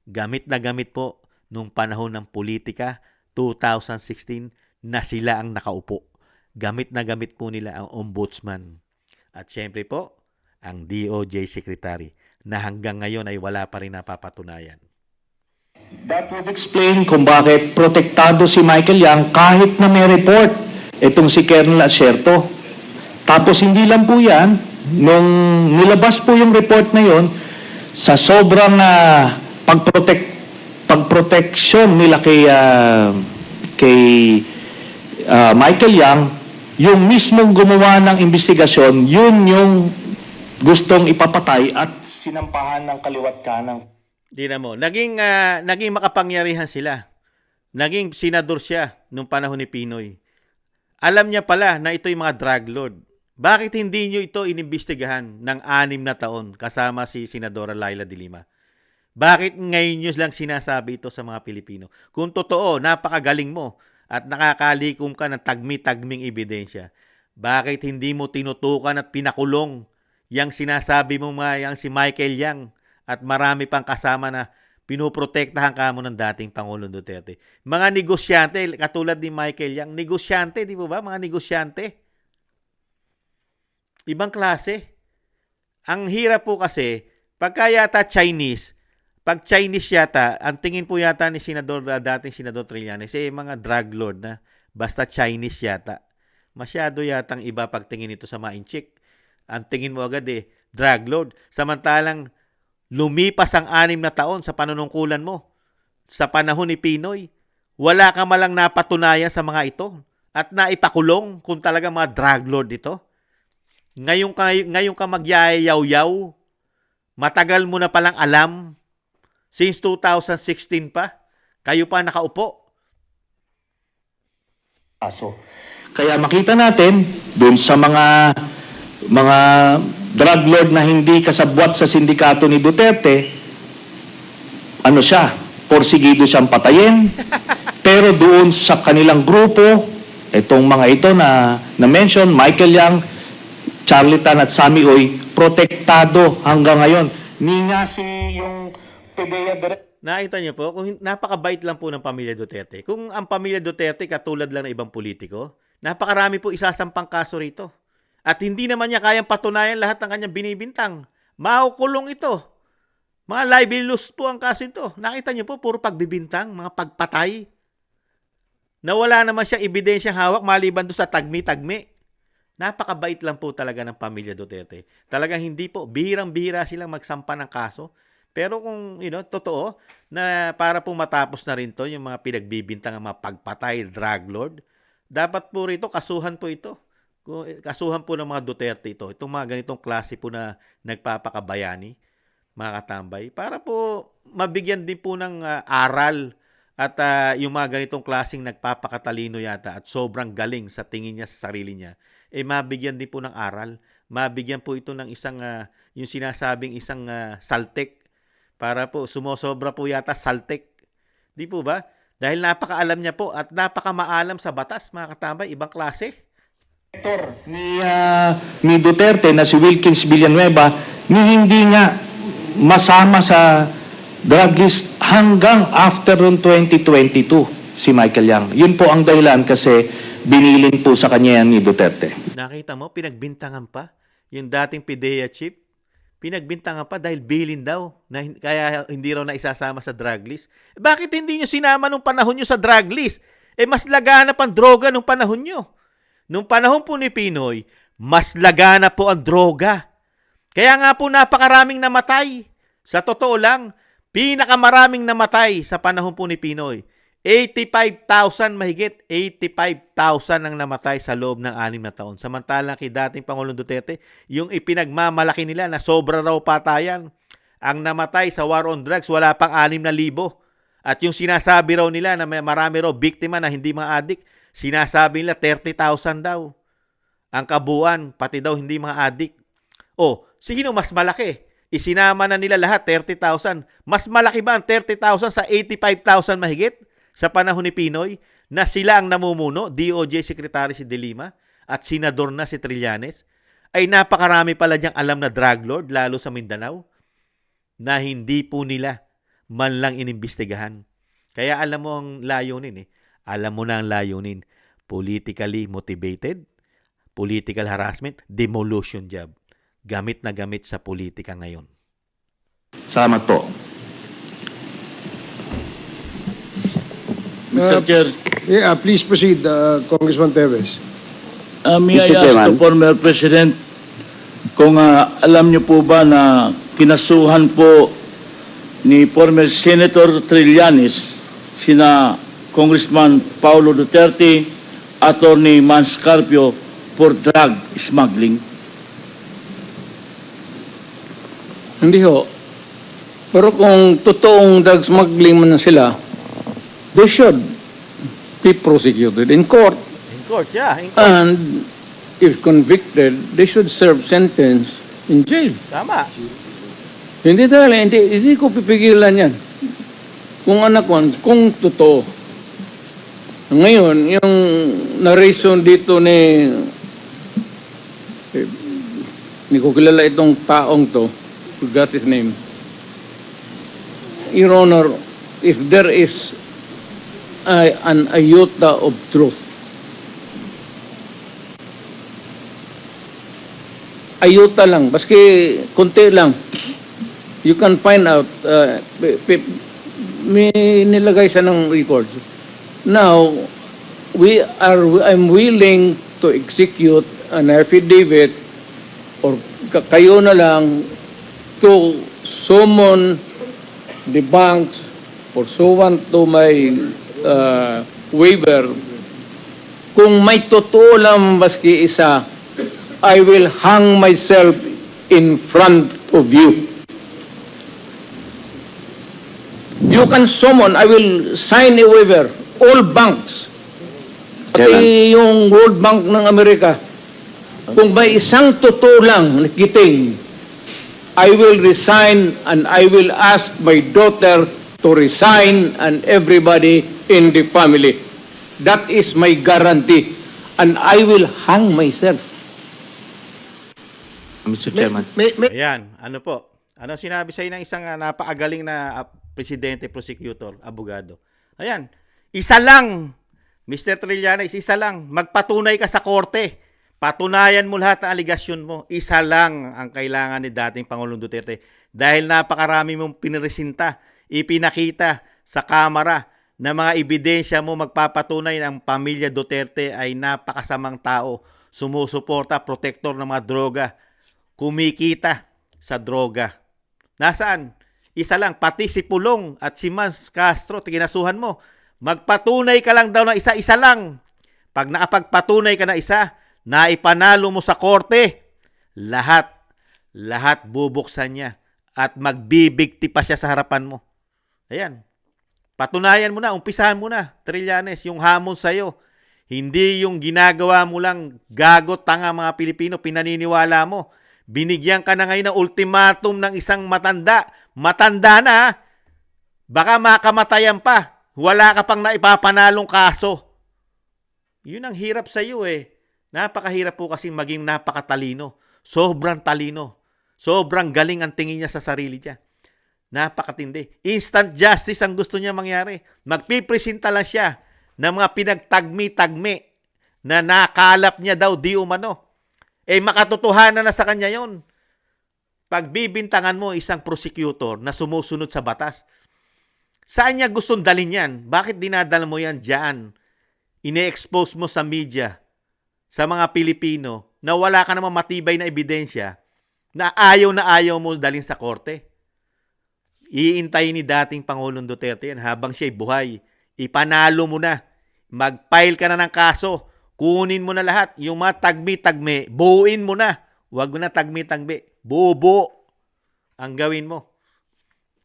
gamit na gamit po nung panahon ng politika 2016 na sila ang nakaupo. Gamit na gamit po nila ang ombudsman. At syempre po, ang DOJ Secretary na hanggang ngayon ay wala pa rin napapatunayan. That would explain kung bakit protektado si Michael Yang kahit na may report itong si Colonel Acerto. Tapos hindi lang po yan, nung nilabas po yung report na yon, sa sobrang pagproteksyon nila kay Michael Yang, yung mismong gumawa ng investigasyon, yun yung gustong ipapatay at sinampahan ng kaliwat kanang. Di na mo. Naging makapangyarihan sila. Naging senador siya nung panahon ni Pinoy. Alam niya pala na ito yung mga drug lord. Bakit hindi nyo ito inimbestigahan ng 6 na taon kasama si Senadora Laila de Lima? Bakit ngayon nyo lang sinasabi ito sa mga Pilipino? Kung totoo, napakagaling mo at nakakalikom ka ng tagmi-tagming ebidensya, bakit hindi mo tinutukan at pinakulong yang sinasabi mo mga yang si Michael Yang at marami pang kasama na pinoprotektahan ka mo ng dating Pangulong Duterte? Mga negosyante, katulad ni Michael Yang, negosyante, di ba? Mga negosyante. Ibang klase. Ang hirap po kasi, pagka yata Chinese, pag Chinese yata, ang tingin po yata ni dating Senador Trillanes, mga drug lord na, basta Chinese yata. Masyado yatang iba pagtingin ito sa ma-inchik. Ang tingin mo agad drug lord. Samantalang, lumipas ang 6 na taon sa panunungkulan mo. Sa panahon ni Pinoy, wala ka malang napatunayan sa mga ito at naipakulong kung talaga mga drug lord ito. Ngayon ka magyayaw-yaw, matagal mo na palang alam, since 2016 pa, kayo pa nakaupo. Kaya makita natin dun sa mga drug lord na hindi kasabwat sa sindikato ni Duterte, ano siya, porsigido siyang patayin. Pero doon sa kanilang grupo, itong mga ito na mention, Michael Yang, Charlie Tan at Sammy Oy, protektado hanggang ngayon. Ni nga si yung PDEA Director. Nakita niyo po, kung napakabait lang po ng pamilya Duterte. Kung ang pamilya Duterte katulad lang ng ibang politiko, napakarami po isasampang kaso rito. At hindi naman niya kayang patunayan lahat ng kanyang binibintang. Makukulong ito. Mga libelous po ang kaso ito. Nakita niyo po, puro pagbibintang, mga pagpatay. Nawala naman siya ebidensyang hawak maliban doon sa tagmi-tagmi. Napakabait lang po talaga ng pamilya Duterte. Talagang hindi po, bihirang-bihira silang magsampa ng kaso. Pero kung, totoo, na para po matapos na rin to, yung mga pinagbibintang ng mga pagpatay, drug lord, dapat po rito, kasuhan po ito. Kasuhan po ng mga Duterte ito. Itong mga ganitong klase po na nagpapakabayani, mga katambay, para po mabigyan din po ng aral at yung mga ganitong klaseng nagpapakatalino yata at sobrang galing sa tingin niya sa sarili niya, mabigyan din po ng aral. Mabigyan po ito ng isang, yung sinasabing isang saltek. Para po, sumosobra po yata saltek. Di po ba? Dahil napakaalam niya po at napakamaalam sa batas, mga katambay, ibang klase. Ni Duterte na si Wilkins Villanueva, hindi nga masama sa drug list hanggang after 2022 si Michael Yang. Yun po ang dahilan kasi binilin po sa kanya yan ni Duterte. Nakita mo, pinagbintangan pa yung dating PDEA chief. Pinagbintangan pa dahil bilin daw, na kaya hindi raw na isasama sa drug list. Bakit hindi nyo sinama nung panahon nyo sa drug list? Mas laganap ang droga nung panahon nyo. Nung panahon po ni Pinoy, mas laganap po ang droga. Kaya nga po napakaraming namatay. Sa totoo lang, pinakamaraming namatay sa panahon po ni Pinoy. 85,000 mahigit, 85,000 ang namatay sa loob ng 6 na taon. Samantalang kay dating Pangulong Duterte, yung ipinagmamalaki nila na sobra raw patayan. Ang namatay sa war on drugs, wala pang 6,000. At yung sinasabi raw nila na may marami raw biktima na hindi mga adik, sinasabi nila 30,000 daw. Ang kabuuan, pati daw hindi mga adik. Sino mas malaki? Isinama na nila lahat, 30,000. Mas malaki ba ang 30,000 sa 85,000 mahigit? Sa panahon ni Pinoy, na sila ang namumuno, DOJ Secretary si De Lima at Senador na si Trillanes, ay napakarami pala diyang alam na drug lord, lalo sa Mindanao, na hindi po nila man lang inimbestigahan. Kaya alam mo ang layunin Alam mo na ang layunin. Politically motivated, political harassment, demolition job. Gamit na gamit sa politika ngayon. Salamat po. Mr. Chair, Yeah, please proceed, Congressman Teves. may I Mr. ask Chairman. the former President kung alam niyo po ba na kinasuhan po ni former Senator Trillanes sina Congressman Paulo Duterte, Attorney Mans Carpio for drug smuggling? Hindi ho. Pero kung totoong drug smuggling man sila, they should be prosecuted in court. In court, yeah. In court. And if convicted, they should serve sentence in jail. Tama. Hindi ko pipigilan yan. Kung anak ko, kung totoo. Ngayon, yung narration dito hindi ko kilala itong taong to, forgot his name. Your Honor, if there is an iota of truth, iota lang, baski konti lang, you can find out, may nilagay siya ng records. Now, I'm willing to execute an affidavit or kayo na lang to summon the banks pursuant to my waiver. Kung may totoo lang maski isa, I will hang myself in front of you. You can summon, I will sign a waiver, all banks. Pati yung World Bank ng Amerika. Kung may isang totoo lang nakiting, I will resign and I will ask my daughter to resign and everybody in the family. That is my guarantee. And I will hang myself. Mr. Chairman. Ayan, ano po? Ano sinabi sa'yo ng isang napakagaling na presidente, prosecutor, abogado? Ayan, isa lang, Mr. Trillanes, isa lang. Magpatunay ka sa korte. Patunayan mo lahat ng aligasyon mo. Isa lang ang kailangan ni dating Pangulong Duterte. Dahil napakarami mong piniresinta, ipinakita sa Kamara na mga ebidensya mo magpapatunay ng pamilya Duterte ay napakasamang tao, sumusuporta, protektor ng mga droga, kumikita sa droga. Nasaan? Isa lang, pati si Pulong at si Mans Castro, kinasuhan mo. Magpatunay ka lang daw na isa-isa lang. Pag nakapagpatunay ka na isa, na ipanalo mo sa korte, lahat bubuksan niya at magbibigti pa siya sa harapan mo. Ayan. Patunayan mo na, umpisahan mo na, Trillanes, yung hamon sa'yo. Hindi yung ginagawa mo lang gago, tanga mga Pilipino, pinaniniwala mo. Binigyan ka na ngayon ng ultimatum ng isang matanda. Matanda na, baka makamatayan pa. Wala ka pang naipapanalong kaso. Yun ang hirap sa'yo eh. Napakahirap po kasi maging napakatalino. Sobrang talino. Sobrang galing ang tingin niya sa sarili niya. Napakatindi. Instant justice ang gusto niya mangyari. Magpipresenta lang siya ng mga pinagtagmi-tagmi na nakalap niya daw di umano. Eh makatotohanan na sa kanya yon. Pagbibintangan mo isang prosecutor na sumusunod sa batas, saan niya gustong dalhin yan? Bakit dinadala mo yan dyan? Ine-expose mo sa media, sa mga Pilipino, na wala ka namang matibay na ebidensya na ayaw mo dalhin sa korte. Iintayin ni dating Pangulong Duterte yan habang siya'y buhay. Ipanalo mo na. Mag-file ka na ng kaso. Kunin mo na lahat. Yung mga tagmi-tagmi, buuin mo na. Huwag mo na tagmi-tagmi. Buo ang gawin mo.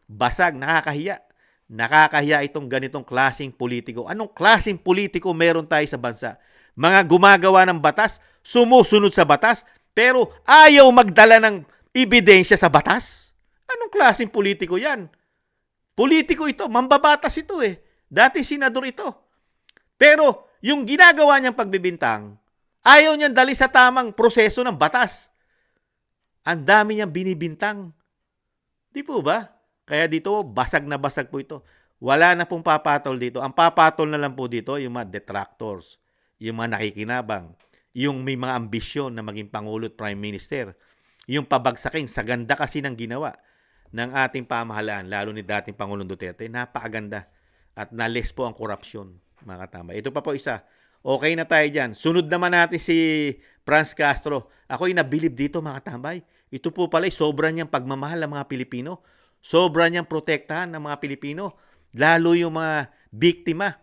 Basag, nakakahiya. Nakakahiya itong ganitong klaseng politiko. Anong klaseng politiko meron tayo sa bansa? Mga gumagawa ng batas, sumusunod sa batas, pero ayaw magdala ng ebidensya sa batas? Anong klaseng politiko yan? Politiko ito, mambabatas ito eh. Dati senador ito. Pero yung ginagawa niyang pagbibintang, ayaw niyang dali sa tamang proseso ng batas. Ang dami niyang binibintang. Di po ba? Kaya dito, basag na basag po ito. Wala na pong papatol dito. Ang papatol na lang po dito, yung mga detractors, yung mga nakikinabang, yung may mga ambisyon na maging Pangulo at Prime Minister, yung pabagsakin sa ganda kasi ng ginawa ng ating pamahalaan, lalo ni dating Pangulong Duterte, napakaganda at nales po ang korupsyon, mga katambay. Ito pa po isa. Okay na tayo dyan. Sunod naman natin si Franz Castro. Ako'y nabilib dito, mga katambay. Ito po pala, sobra niyang pagmamahal ng mga Pilipino. Sobra niyang protektahan ng mga Pilipino. Lalo yung mga biktima.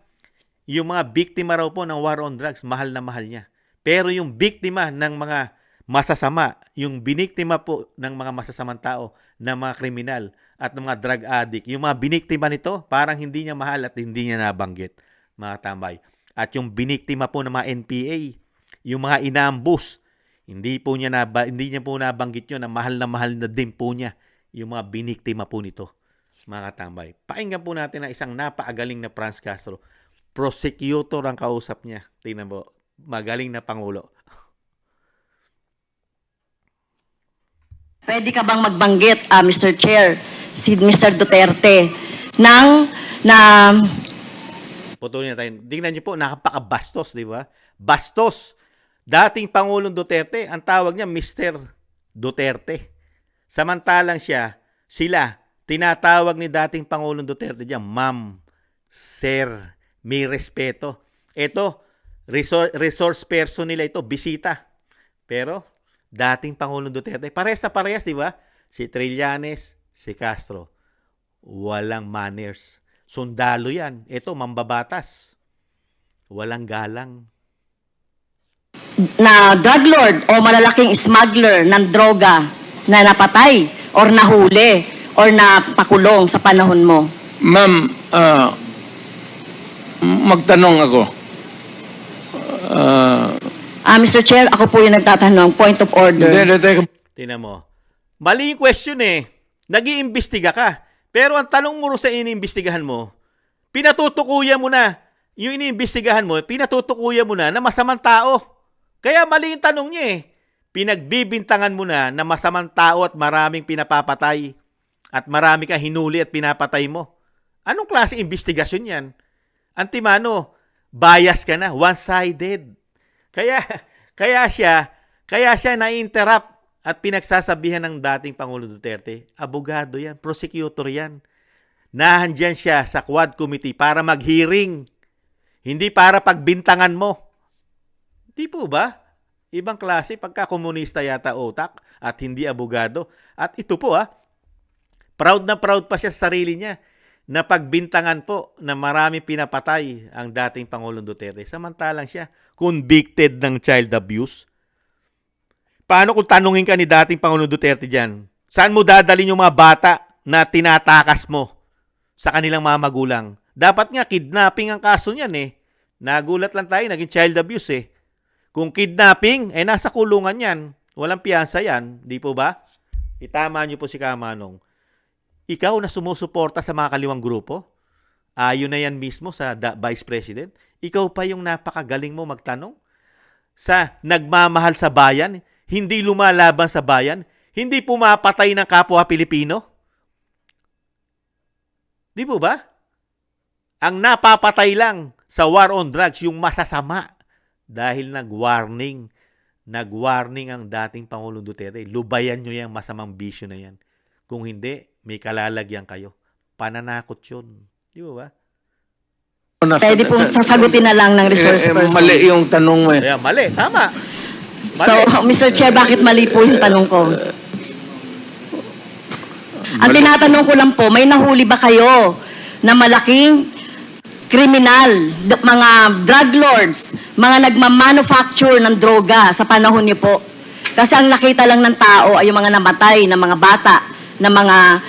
Yung mga biktima raw po ng war on drugs, mahal na mahal niya. Pero yung biktima ng mga masasama, yung biniktima po ng mga masasamang tao, ng mga kriminal at ng mga drug addict, yung mga biniktima nito, parang hindi niya mahal at hindi niya nabanggit, mga tambay. At yung biniktima po ng mga NPA, yung mga inambus, hindi niya po nabanggit yun na mahal na din po niya yung mga biniktima po nito, mga katambay. Pakinggan po natin na isang napakagaling na Franz Castro. Prosecutor ang kausap niya. Tingnan mo, magaling na Pangulo. Pwede ka bang magbanggit, Mr. Chair, si Mr. Duterte, na Putulin na tayo. Tingnan niyo po, nakapakabastos, di ba? Bastos. Dating Pangulong Duterte, ang tawag niya Mr. Duterte. Samantalang sila, tinatawag ni dating Pangulong Duterte diyan, ma'am, sir, may respeto. Ito, resource person nila ito, bisita. Pero, dating Pangulong Duterte, parehas na parehas, di ba? Si Trillanes, si Castro. Walang manners. Sundalo yan. Ito, mambabatas. Walang galang. na drug lord o malalaking smuggler ng droga na napatay or nahuli or napakulong sa panahon mo? Ma'am, magtanong ako. Mr. Chair, ako po yung nagtatanong. Point of order. Teka. Tingnan mo. Mali yung question eh. Nag-iimbestiga ka. Pero ang tanong mo sa iniimbestigahan mo, pinatutukuyan mo na. Yung iniimbestigahan mo, pinatutukuyan mo na masamang tao. Kaya mali yung tanong niya eh. Pinagbibintangan mo na masamang tao at maraming pinapapatay. At marami kang hinuli at pinapatay mo. Anong klase investigasyon yan? Antimano, bias ka na, one-sided. Kaya siya na-interrupt at pinagsasabihan ng dating Pangulo Duterte. Abogado yan, prosecutor yan. Nahandyan siya sa Quad Committee para mag-hearing. Hindi para pagbintangan mo. Di po ba? Ibang klase pagka komunista yata utak at hindi abogado. At ito po proud na proud pa siya sa sarili niya na pagbintangan po na marami pinapatay ang dating Pangulong Duterte. Samantalang siya convicted ng child abuse. Paano kung tanungin ka ni dating Pangulong Duterte dyan? Saan mo dadalhin yung mga bata na tinatakas mo sa kanilang mga magulang? Dapat nga kidnapping ang kaso niyan eh. Nagulat lang tayo, naging child abuse eh. Kung kidnapping, nasa kulungan yan. Walang piyansa yan. Di po ba? Itama niyo po si Kamanong. Ikaw na sumusuporta sa mga kaliwang grupo, ayon na yan mismo sa Vice President, ikaw pa yung napakagaling mo magtanong sa nagmamahal sa bayan, hindi lumalaban sa bayan, hindi pumapatay ng kapwa Pilipino. Di po ba? Ang napapatay lang sa war on drugs, yung masasama. Dahil nag-warning ang dating Pangulong Duterte. Lubayan nyo yung masamang bisyo na yan. Kung hindi, may kalalagyan kayo. Pananakot yun. Di ba? Pwede po sasagutin na lang ng resource person. Mali yung tanong mo eh. Kaya mali. Tama. So, Mr. Chair, bakit mali po yung tanong ko? Ang tinatanong ko lang po, may nahuli ba kayo na malaking kriminal, mga drug lords, mga nagmamanufacture ng droga sa panahon niyo po? Kasi ang nakita lang ng tao ay yung mga namatay na mga bata, na mga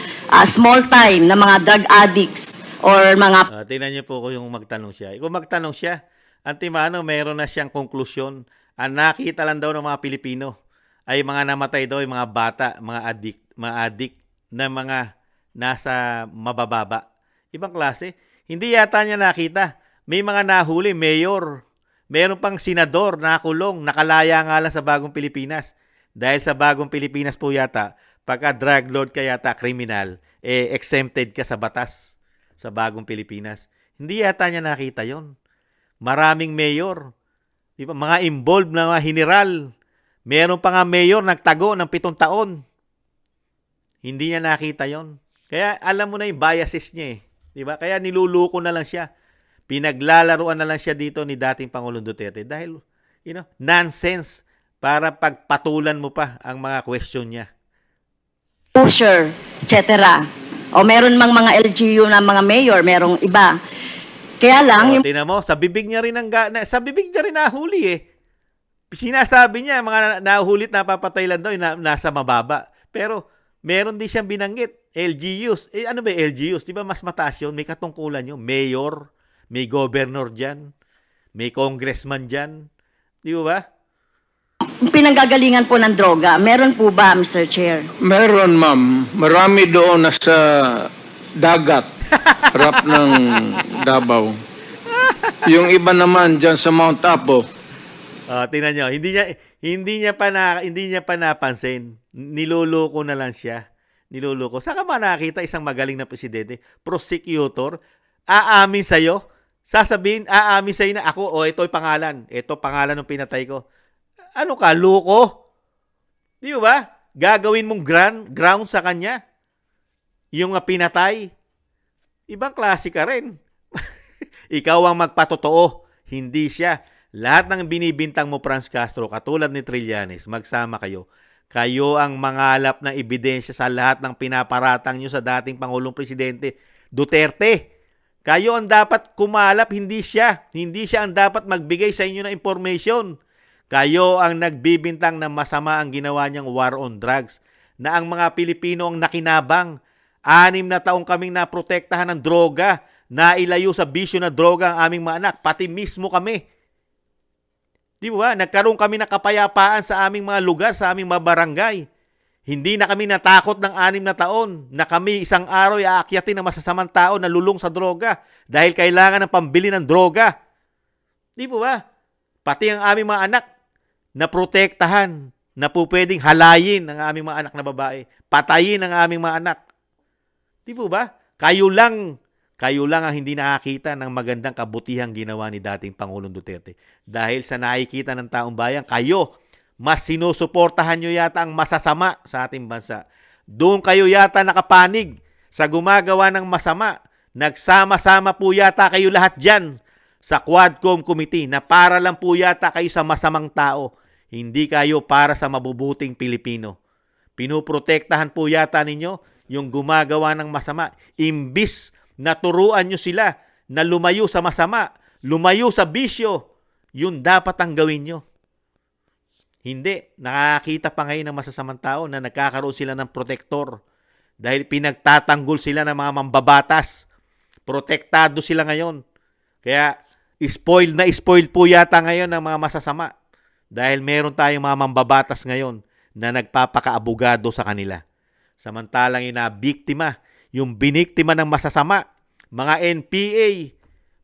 small time, na mga drug addicts, or mga... Tingnan niyo po kung magtanong siya. Kung magtanong siya, Antimano, meron na siyang konklusyon. Ang nakita lang daw ng mga Pilipino ay mga namatay daw, yung mga bata, mga addict na mga nasa mabababa. Ibang klase. Hindi yata niya nakita. May mga nahuli, mayor. Meron pang senador nakulong, nakalaya nga lang sa Bagong Pilipinas. Dahil sa Bagong Pilipinas po yata, pagka drug lord ka yata, kriminal, exempted ka sa batas sa Bagong Pilipinas. Hindi yata niya nakita yon. Maraming mayor. Di ba? Mga involved na mga general. Meron pa nga mayor nagtago ng 7 taon. Hindi niya nakita yon. Kaya alam mo na yung biases niya eh. Di ba? Kaya niluluko na lang siya. Pinaglalaruan na lang siya dito ni dating Pangulong Duterte dahil, nonsense para pagpatulan mo pa ang mga question niya. Pusher, etc. O meron mang mga LGU na mga mayor, merong iba. Kaya lang, Tingnan mo, sa bibig niya rin nahuli eh. Sinasabi niya, mga nahulit napapatay lang daw, nasa mababa. Pero, meron din siyang binanggit, LGUs. Ano ba LGUs? Di ba mas mataas yun? May katungkulan yun. Mayor, may governor dyan. May congressman dyan. Di ba? Pinanggagalingan po ng droga. Meron po ba, Mr. Chair? Meron, ma'am. Marami doon na sa dagat, harap ng Davao. Yung iba naman dyan sa Mount Apo. Tingnan nyo, hindi niya pa napansin. Niloloko na lang siya. Niloloko. Saan ka ba nakakita isang magaling na presidente, prosecutor, aamin sa'yo? Sasabihin, aamin sa'yo na ako, ito yung pangalan. Ito pangalan ng pinatay ko. Ano ka, loko? Di ba? Gagawin mong ground sa kanya. Yung pinatay. Ibang klase ka rin. Ikaw ang magpatotoo, hindi siya. Lahat ng binibintang mo, Franz Castro, katulad ni Trillanes, magsama kayo. Kayo ang mangalap ng ebidensya sa lahat ng pinaparatang nyo sa dating Pangulong Presidente Duterte. Kayo ang dapat kumalap, hindi siya. Hindi siya ang dapat magbigay sa inyo ng information. Kayo ang nagbibintang na masama ang ginawa niyang war on drugs. Na ang mga Pilipino ang nakinabang. 6 na taong kaming naprotektahan ng droga. Nailayo sa bisyo na droga ang aming mga anak. Pati mismo kami. Di ba? Nagkaroon kami ng kapayapaan sa aming mga lugar, sa aming mga barangay. Hindi na kami natakot ng 6 na taon na kami isang araw ay aakyatin ng masasamang tao na lulong sa droga dahil kailangan ng pambili ng droga. Di ba? Pati ang aming mga anak na protektahan, na po pwedeng halayin ang aming mga anak na babae, patayin ang aming mga anak. Di ba? Kayo lang ang hindi nakakita ng magandang kabutihang ginawa ni dating Pangulong Duterte. Dahil sa nakikita ng taong bayan, kayo, mas sinusuportahan nyo yata ang masasama sa ating bansa. Doon kayo yata nakapanig sa gumagawa ng masama. Nagsama-sama po yata kayo lahat dyan sa Quadcom Committee na para lang po yata kayo sa masamang tao. Hindi kayo para sa mabubuting Pilipino. Pinuprotektahan po yata ninyo yung gumagawa ng masama. Imbis na turuan nyo sila na lumayo sa masama, lumayo sa bisyo, yun dapat ang gawin nyo. Hindi. Nakakita pa ngayon ng masasamang tao na nagkakaroon sila ng protektor dahil pinagtatanggol sila ng mga mambabatas. Protektado sila ngayon. Kaya spoiled po yata ngayon ng mga masasama dahil meron tayong mga mambabatas ngayon na nagpapakaabogado sa kanila. Samantalang yung biktima, yung biniktima ng masasama, mga NPA,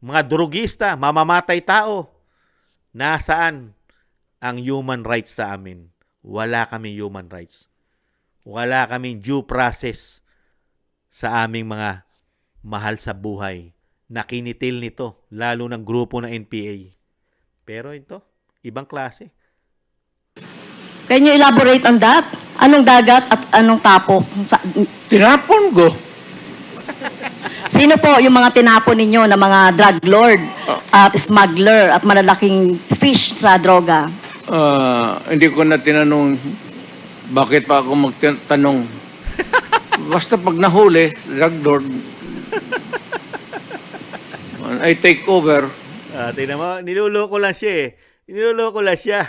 mga drugista, mamamatay tao, nasaan ang human rights sa amin? Wala kaming human rights. Wala kaming due process sa aming mga mahal sa buhay. Nakinitil nito, lalo ng grupo ng NPA. Pero ito, ibang klase. Can you elaborate on that? Anong dagat at anong tapo? Tinapon ko. Sino po yung mga tinapon ninyo na mga drug lord at smuggler at malalaking fish sa droga? Hindi ko na tinanong bakit pa ako magtanong. Basta pag nahuli, drug lord, I take over. Tingnan mo, niluloko lang siya eh. Niluloko lang siya.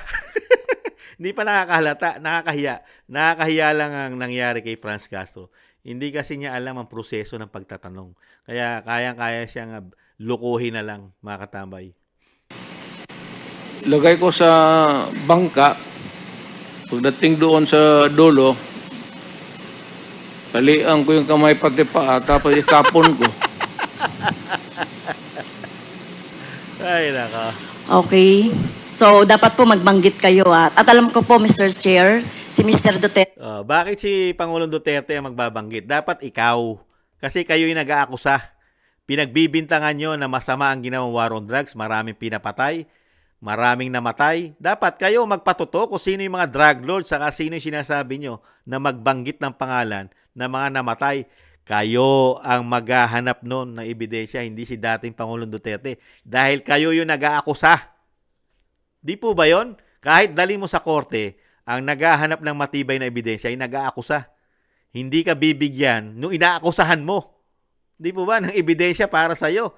Hindi pa nakakahalata, nakakahiya. Nakakahiya lang ang nangyari kay Franz Castro. Hindi kasi niya alam ang proseso ng pagtatanong. Kaya kayang-kaya siyang lukuhin na lang, mga katambay. Lagay ko sa bangka. Pagdating doon sa dulo, talian ko yung kamay pati paa, tapos itapon ko. Ay, naka. Okay. So, dapat po magbanggit kayo. At alam ko po, Mr. Chair, si Mr. Duterte. Bakit si Pangulong Duterte ang magbabanggit? Dapat ikaw. Kasi kayo yung nag-aakusa. Pinagbibintangan nyo na masama ang ginawang war on drugs. Maraming pinapatay. Maraming namatay. Dapat kayo magpatuto kung sino yung mga drug lords saka sino yung sinasabi nyo na magbanggit ng pangalan ng mga namatay. Kayo ang maghahanap nun ng ebidensya, hindi si dating Pangulong Duterte. Dahil kayo yung nag-aakusa. Di po ba yon? Kahit dali mo sa korte, ang naghahanap ng matibay na ebidensya ay nag-aakusa. Hindi ka bibigyan nung inaakusahan mo. Di po ba? Ng ebidensya para sa'yo.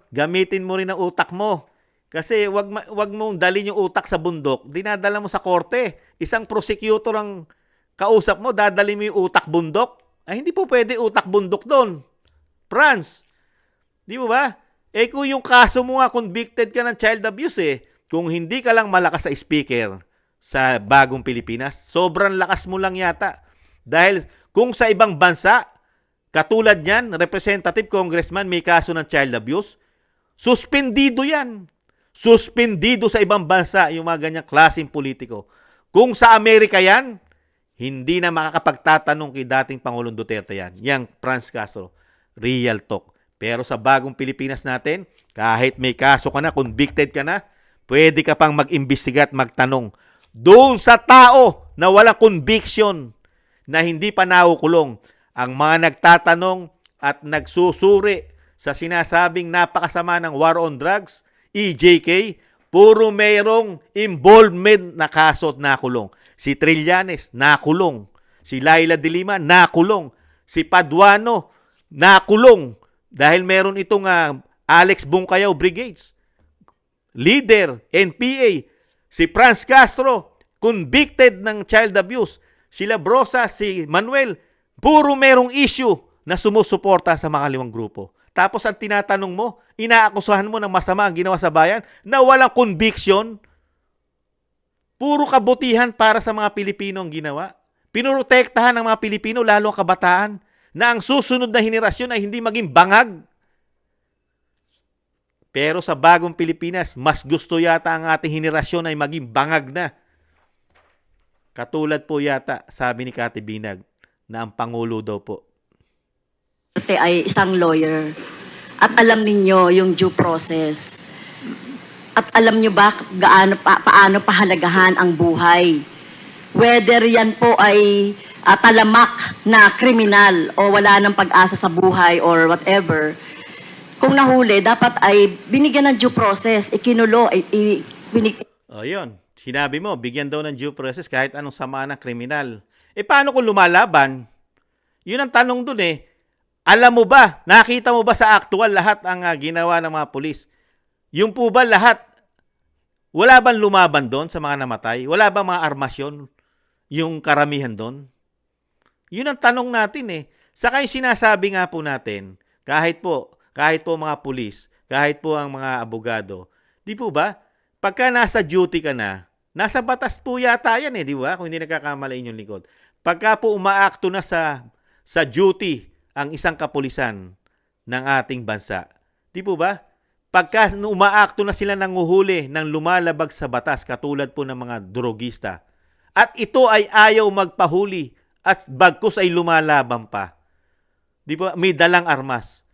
Gamitin mo rin ang utak mo. Kasi wag mong dalhin yung utak sa bundok, dinadala mo sa korte. Isang prosecutor ang kausap mo, dadali mo yung utak bundok. Ay, hindi po pwede utak bundok doon. Franz, di mo ba? Eh kung yung kaso mo nga, convicted ka ng child abuse kung hindi ka lang malakas sa speaker sa bagong Pilipinas, sobrang lakas mo lang yata. Dahil kung sa ibang bansa, katulad niyan, representative congressman may kaso ng child abuse, suspendido yan. Suspendido sa ibang bansa yung mga ganyang klaseng politiko. Kung sa Amerika yan, hindi na makakapagtatanong kay dating Pangulong Duterte yan. Yang Franz Castro. Real talk. Pero sa bagong Pilipinas natin, kahit may kaso ka na, convicted ka na, pwede ka pang mag-imbestiga at magtanong. Doon sa tao na walang conviction, na hindi pa nakukulong, ang mga nagtatanong at nagsusuri sa sinasabing napakasama ng war on drugs, EJK, puro mayroong involvement na kaso at nakulong. Si Trillanes, nakulong. Si Laila de Lima, nakulong. Si Paduano, nakulong. Dahil meron itong Alex Bungkayaw Brigades. Leader, NPA. Si Franz Castro, convicted ng child abuse. Si Labrosa, si Manuel, puro merong issue na sumusuporta sa mga limang grupo. Tapos ang tinatanong mo, inaakusahan mo ng masama ang ginawa sa bayan na walang conviction. Puro kabutihan para sa mga Pilipino ang ginawa. Pinurotektahan ng mga Pilipino, lalo ang kabataan, na ang susunod na henerasyon ay hindi maging bangag. Pero sa bagong Pilipinas, mas gusto yata ang ating henerasyon ay maging bangag na. Katulad po yata, sabi ni Kati Binag, na ang Pangulo daw po ay isang lawyer at alam ninyo yung due process. At alam nyo ba paano pahalagahan ang buhay? Whether yan po ay talamak na kriminal o wala ng pag-asa sa buhay or whatever, kung nahuli, dapat ay binigyan ng due process, ikinulo, yun. Sinabi mo, bigyan daw ng due process kahit anong sama ng kriminal. Paano kung lumalaban? Yun ang tanong dun Alam mo ba, nakita mo ba sa actual lahat ang ginawa ng mga pulis? Yung po ba lahat, wala bang lumaban doon sa mga namatay? Wala bang mga armasyon? Yung karamihan doon? Yun ang tanong natin Saka yung sinasabi nga po natin, kahit po mga pulis, kahit po ang mga abogado, di po ba? Pagka nasa duty ka na, nasa batas po yata yan di ba? Kung hindi nagkakamali inyong likod. Pagka po umaakto na sa duty ang isang kapulisan ng ating bansa, di po ba? Pagka umaakto na sila ng uhuli ng lumalabag sa batas, katulad po ng mga drogista, at ito ay ayaw magpahuli at bagkus ay lumalaban pa, di ba? May dalang armas.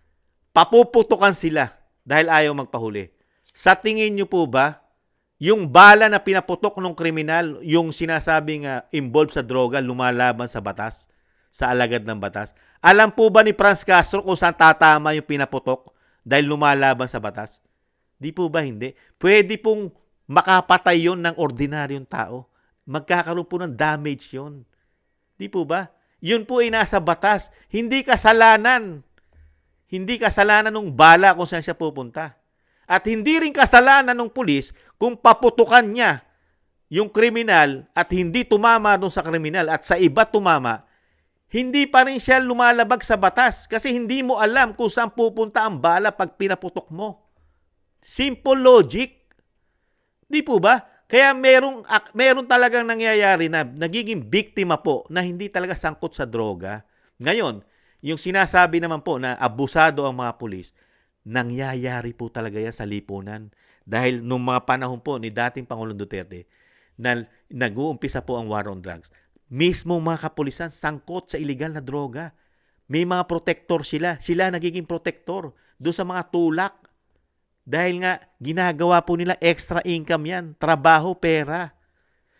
Papuputukan sila dahil ayaw magpahuli. Sa tingin nyo po ba, yung bala na pinaputok ng kriminal, yung sinasabing involved sa droga, lumalaban sa batas, sa alagad ng batas? Alam po ba ni Franz Castro kung saan tatama yung pinaputok dahil lumalaban sa batas? Di po ba hindi? Pwede pong makapatay yon ng ordinaryong tao. Magkakaroon po ng damage yon. Di po ba? Yun po ay nasa batas. Hindi kasalanan. Hindi kasalanan ng bala kung saan siya pupunta. At hindi rin kasalanan ng pulis kung paputukan niya yung kriminal at hindi tumama doon sa kriminal at sa iba tumama, hindi pa rin siya lumalabag sa batas kasi hindi mo alam kung saan pupunta ang bala pag pinaputok mo. Simple logic. Di po ba? Kaya meron talagang nangyayari na nagiging biktima po na hindi talaga sangkot sa droga. Ngayon, yung sinasabi naman po na abusado ang mga pulis, nangyayari po talaga yan sa lipunan. Dahil nung mga panahon po ni dating Pangulong Duterte, na nag-uumpisa po ang war on drugs, mismo mga kapulisan sangkot sa illegal na droga. May mga protector sila. Sila nagiging protector doon sa mga tulak. Dahil nga, ginagawa po nila extra income yan. Trabaho, pera.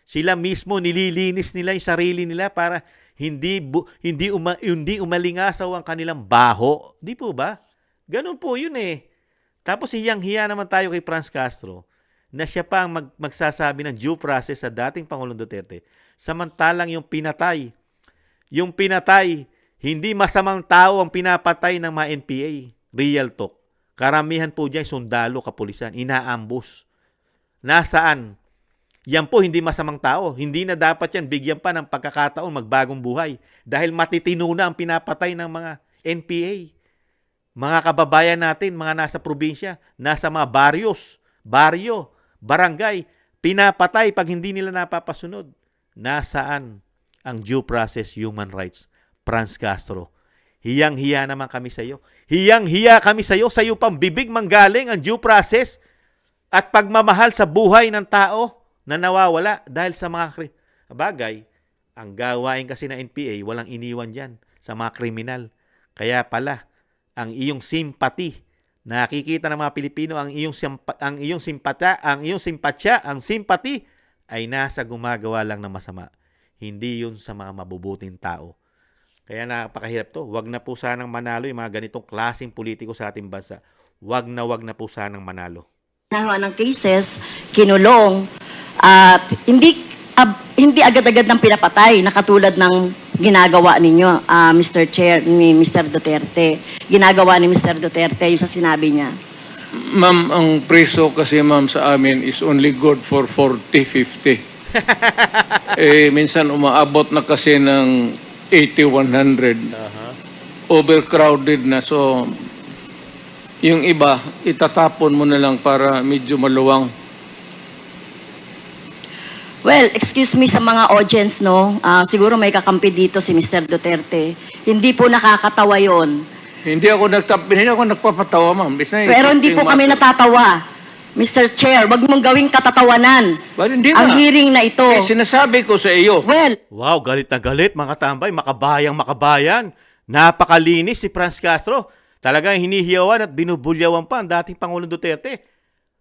Sila mismo nililinis nila yung sarili nila para hindi umalingasaw ang kanilang baho. Di po ba? Ganun po yun Tapos hiyang-hiya naman tayo kay Franz Castro na siya pa ang magsasabi ng due process sa dating Pangulong Duterte. Samantalang yung pinatay, hindi masamang tao ang pinapatay ng mga NPA. Real talk. Karamihan po dyan sundalo, kapulisan, inaambus. Nasaan? Yan po hindi masamang tao. Hindi na dapat yan bigyan pa ng pagkakataon magbagong buhay dahil matitino na ang pinapatay ng mga NPA. Mga kababayan natin, mga nasa probinsya, nasa mga baryo, barangay, pinapatay pag hindi nila napapasunod. Nasaan ang due process human rights? Franz Castro, hiyang-hiya naman kami sa iyo. Hiyang-hiya kami sa iyo pang bibig manggaling ang due process at pagmamahal sa buhay ng tao na nawawala dahil sa mga bagay. Ang gawain kasi ng NPA, walang iniwan dyan sa mga kriminal. Kaya pala, ang iyong simpati, nakikita ng mga Pilipino, ang iyong simpati ay nasa gumagawa lang ng masama. Hindi yun sa mga mabubuting tao. Kaya napakahirap to. Wag na po sanang manalo yung mga ganitong klaseng politiko sa ating bansa. Wag na po sanang manalo. Ng cases, kinulong, at hindi agad-agad ng pinapatay na katulad ng ginagawa ninyo, Mr. Chair, ni Mr. Duterte. Ginagawa ni Mr. Duterte yung sa sinabi niya. Ma'am, ang preso kasi ma'am sa amin is only good for 40, 50. Minsan umaabot na kasi ng 80, 100. Overcrowded na. So, yung iba, itatapon mo na lang para medyo maluwang. Well, excuse me sa mga audience, no? Siguro may kakampi dito si Mr. Duterte. Hindi po nakakatawa yon. Hindi ako nagpapatawa, ma'am. Pero hindi po kami natatawa. Mr. Chair, wag mong gawing katatawanan Hindi ang na. hearing na ito. Sinasabi ko sa iyo. Well, Wow, galit na galit mga katambay, makabayan. Napakalinis si Franz Castro. Talagang hinihiyawan at binubulyawan pa ang dating Pangulong Duterte.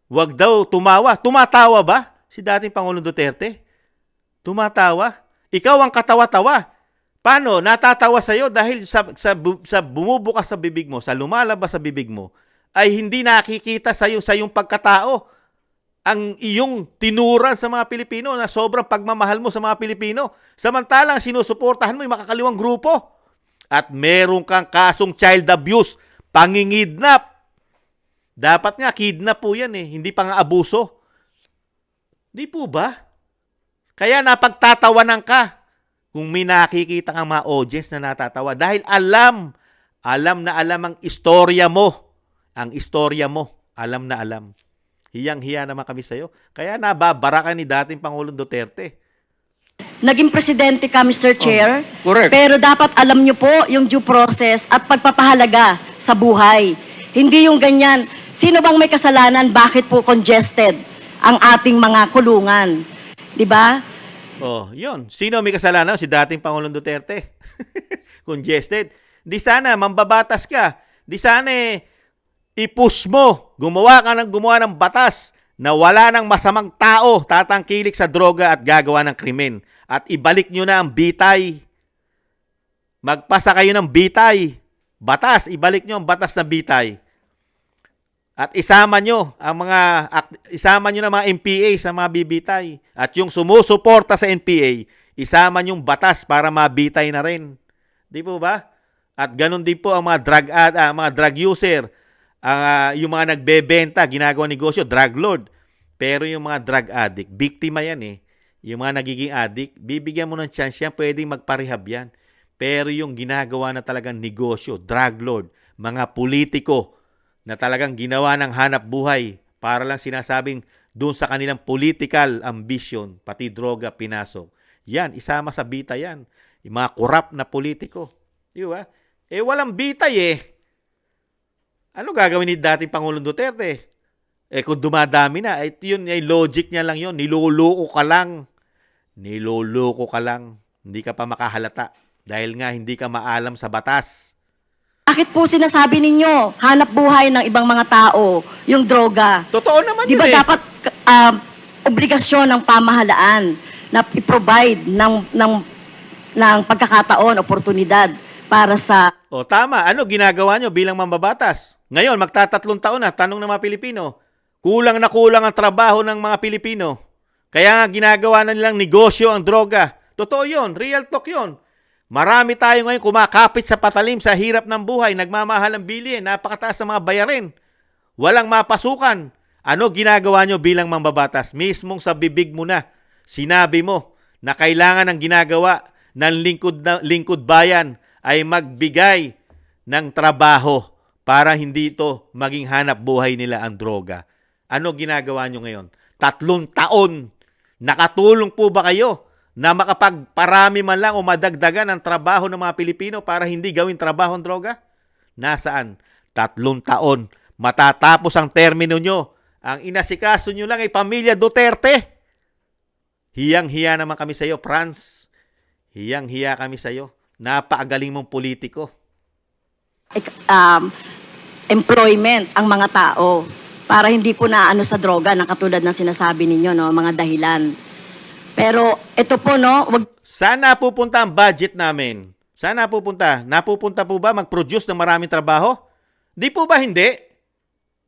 Wag daw tumawa. Tumatawa ba si dating Pangulong Duterte? Tumatawa? Ikaw ang katawa-tawa. Paano? Natatawa sa'yo dahil sa bumubukas sa bibig mo, sa lumalabas sa bibig mo, ay hindi nakikita sa iyong pagkatao ang iyong tinuran sa mga Pilipino na sobrang pagmamahal mo sa mga Pilipino. Samantalang sinusuportahan mo yung makakaliwang grupo. At meron kang kasong child abuse, pangingidnap. Dapat nga, kidnap po yan eh, hindi pa nga abuso. Di po ba? Kaya napagtatawanan ka kung may nakikita kang mga audience na natatawa. Dahil alam na alam ang istorya mo. Ang istorya mo, alam na alam. Hiyang-hiya naman kami sa'yo. Kaya nababara ka ni dating Pangulong Duterte. naging presidente ka, Mr. Chair. correct. Pero dapat alam niyo po yung due process at pagpapahalaga sa buhay. Hindi yung ganyan. Sino bang may kasalanan? Bakit po congested ang ating mga kulungan? 'Di ba? Oh, yun. Sino may kasalanan? Si dating Pangulong Duterte. Congested. Di sana, mambabatas ka. Di sana i-push mo. Gumawa ng batas na wala ng masamang tao tatangkilik sa droga at gagawa ng krimen. At ibalik nyo na ang bitay. Magpasa kayo ng bitay. Batas, ibalik nyo ang batas na bitay. At isama nyo ng mga NPA sa mga bibitay. At yung sumusuporta sa NPA, isama nyong batas para mabitay na rin. Di po ba? At ganun din po ang mga drug user, yung mga nagbebenta, ginagawa negosyo, drug lord. Pero yung mga drug addict, biktima yan eh. Yung mga nagiging addict, bibigyan mo ng chance yan, pwedeng magparehab yan. Pero yung ginagawa na talagang negosyo, drug lord, mga politiko na talagang ginawa ng hanap buhay para lang sinasabing doon sa kanilang political ambition, pati droga pinasok. Yan, isama sa bita yan. Yung mga korap na politiko. Di ba? Walang bitay eh. Ano gagawin ni dating Pangulong Duterte? Kung dumadami na, yun, logic niya lang yun. Niloloko ka lang. Niloloko ka lang. Hindi ka pa makahalata. Dahil nga hindi ka maalam sa batas. Bakit po sinasabi ninyo, hanap buhay ng ibang mga tao, yung droga? Totoo naman Di yun ba eh. dapat obligasyon ng pamahalaan na i-provide ng pagkakataon, oportunidad para sa... O tama, ano ginagawa nyo bilang mambabatas? Ngayon, magtatatlong taon na, tanong ng mga Pilipino, kulang na kulang ang trabaho ng mga Pilipino. Kaya nga ginagawa na nilang negosyo ang droga. Totoo yun, real talk yun. Marami tayo ngayon kumakapit sa patalim sa hirap ng buhay, nagmamahal ang bilihin, napakataas ng mga bayarin. Walang mapasukan. Ano ginagawa nyo bilang mambabatas? Mismong sa bibig mo na, sinabi mo na kailangan ng ginagawa ng lingkod bayan ay magbigay ng trabaho para hindi ito maging hanap buhay nila ang droga. Ano ginagawa nyo ngayon? 3 taon. Nakatulong po ba kayo na makapagparami man lang o madagdagan ang trabaho ng mga Pilipino para hindi gawin trabaho ang droga? Nasaan? 3 taon. Matatapos ang termino nyo. Ang inasikaso nyo lang ay pamilya Duterte. Hiyang-hiya naman kami sa iyo, Franz. Hiyang-hiya kami sa iyo. Napakagaling mong politiko. Employment ang mga tao para hindi po naano sa droga na katulad ng sinasabi ninyo, no, mga dahilan. Pero ito po, no, wag Saan napupunta ang budget namin? Saan napupunta? Napupunta po ba mag-produce ng maraming trabaho? Di po ba hindi?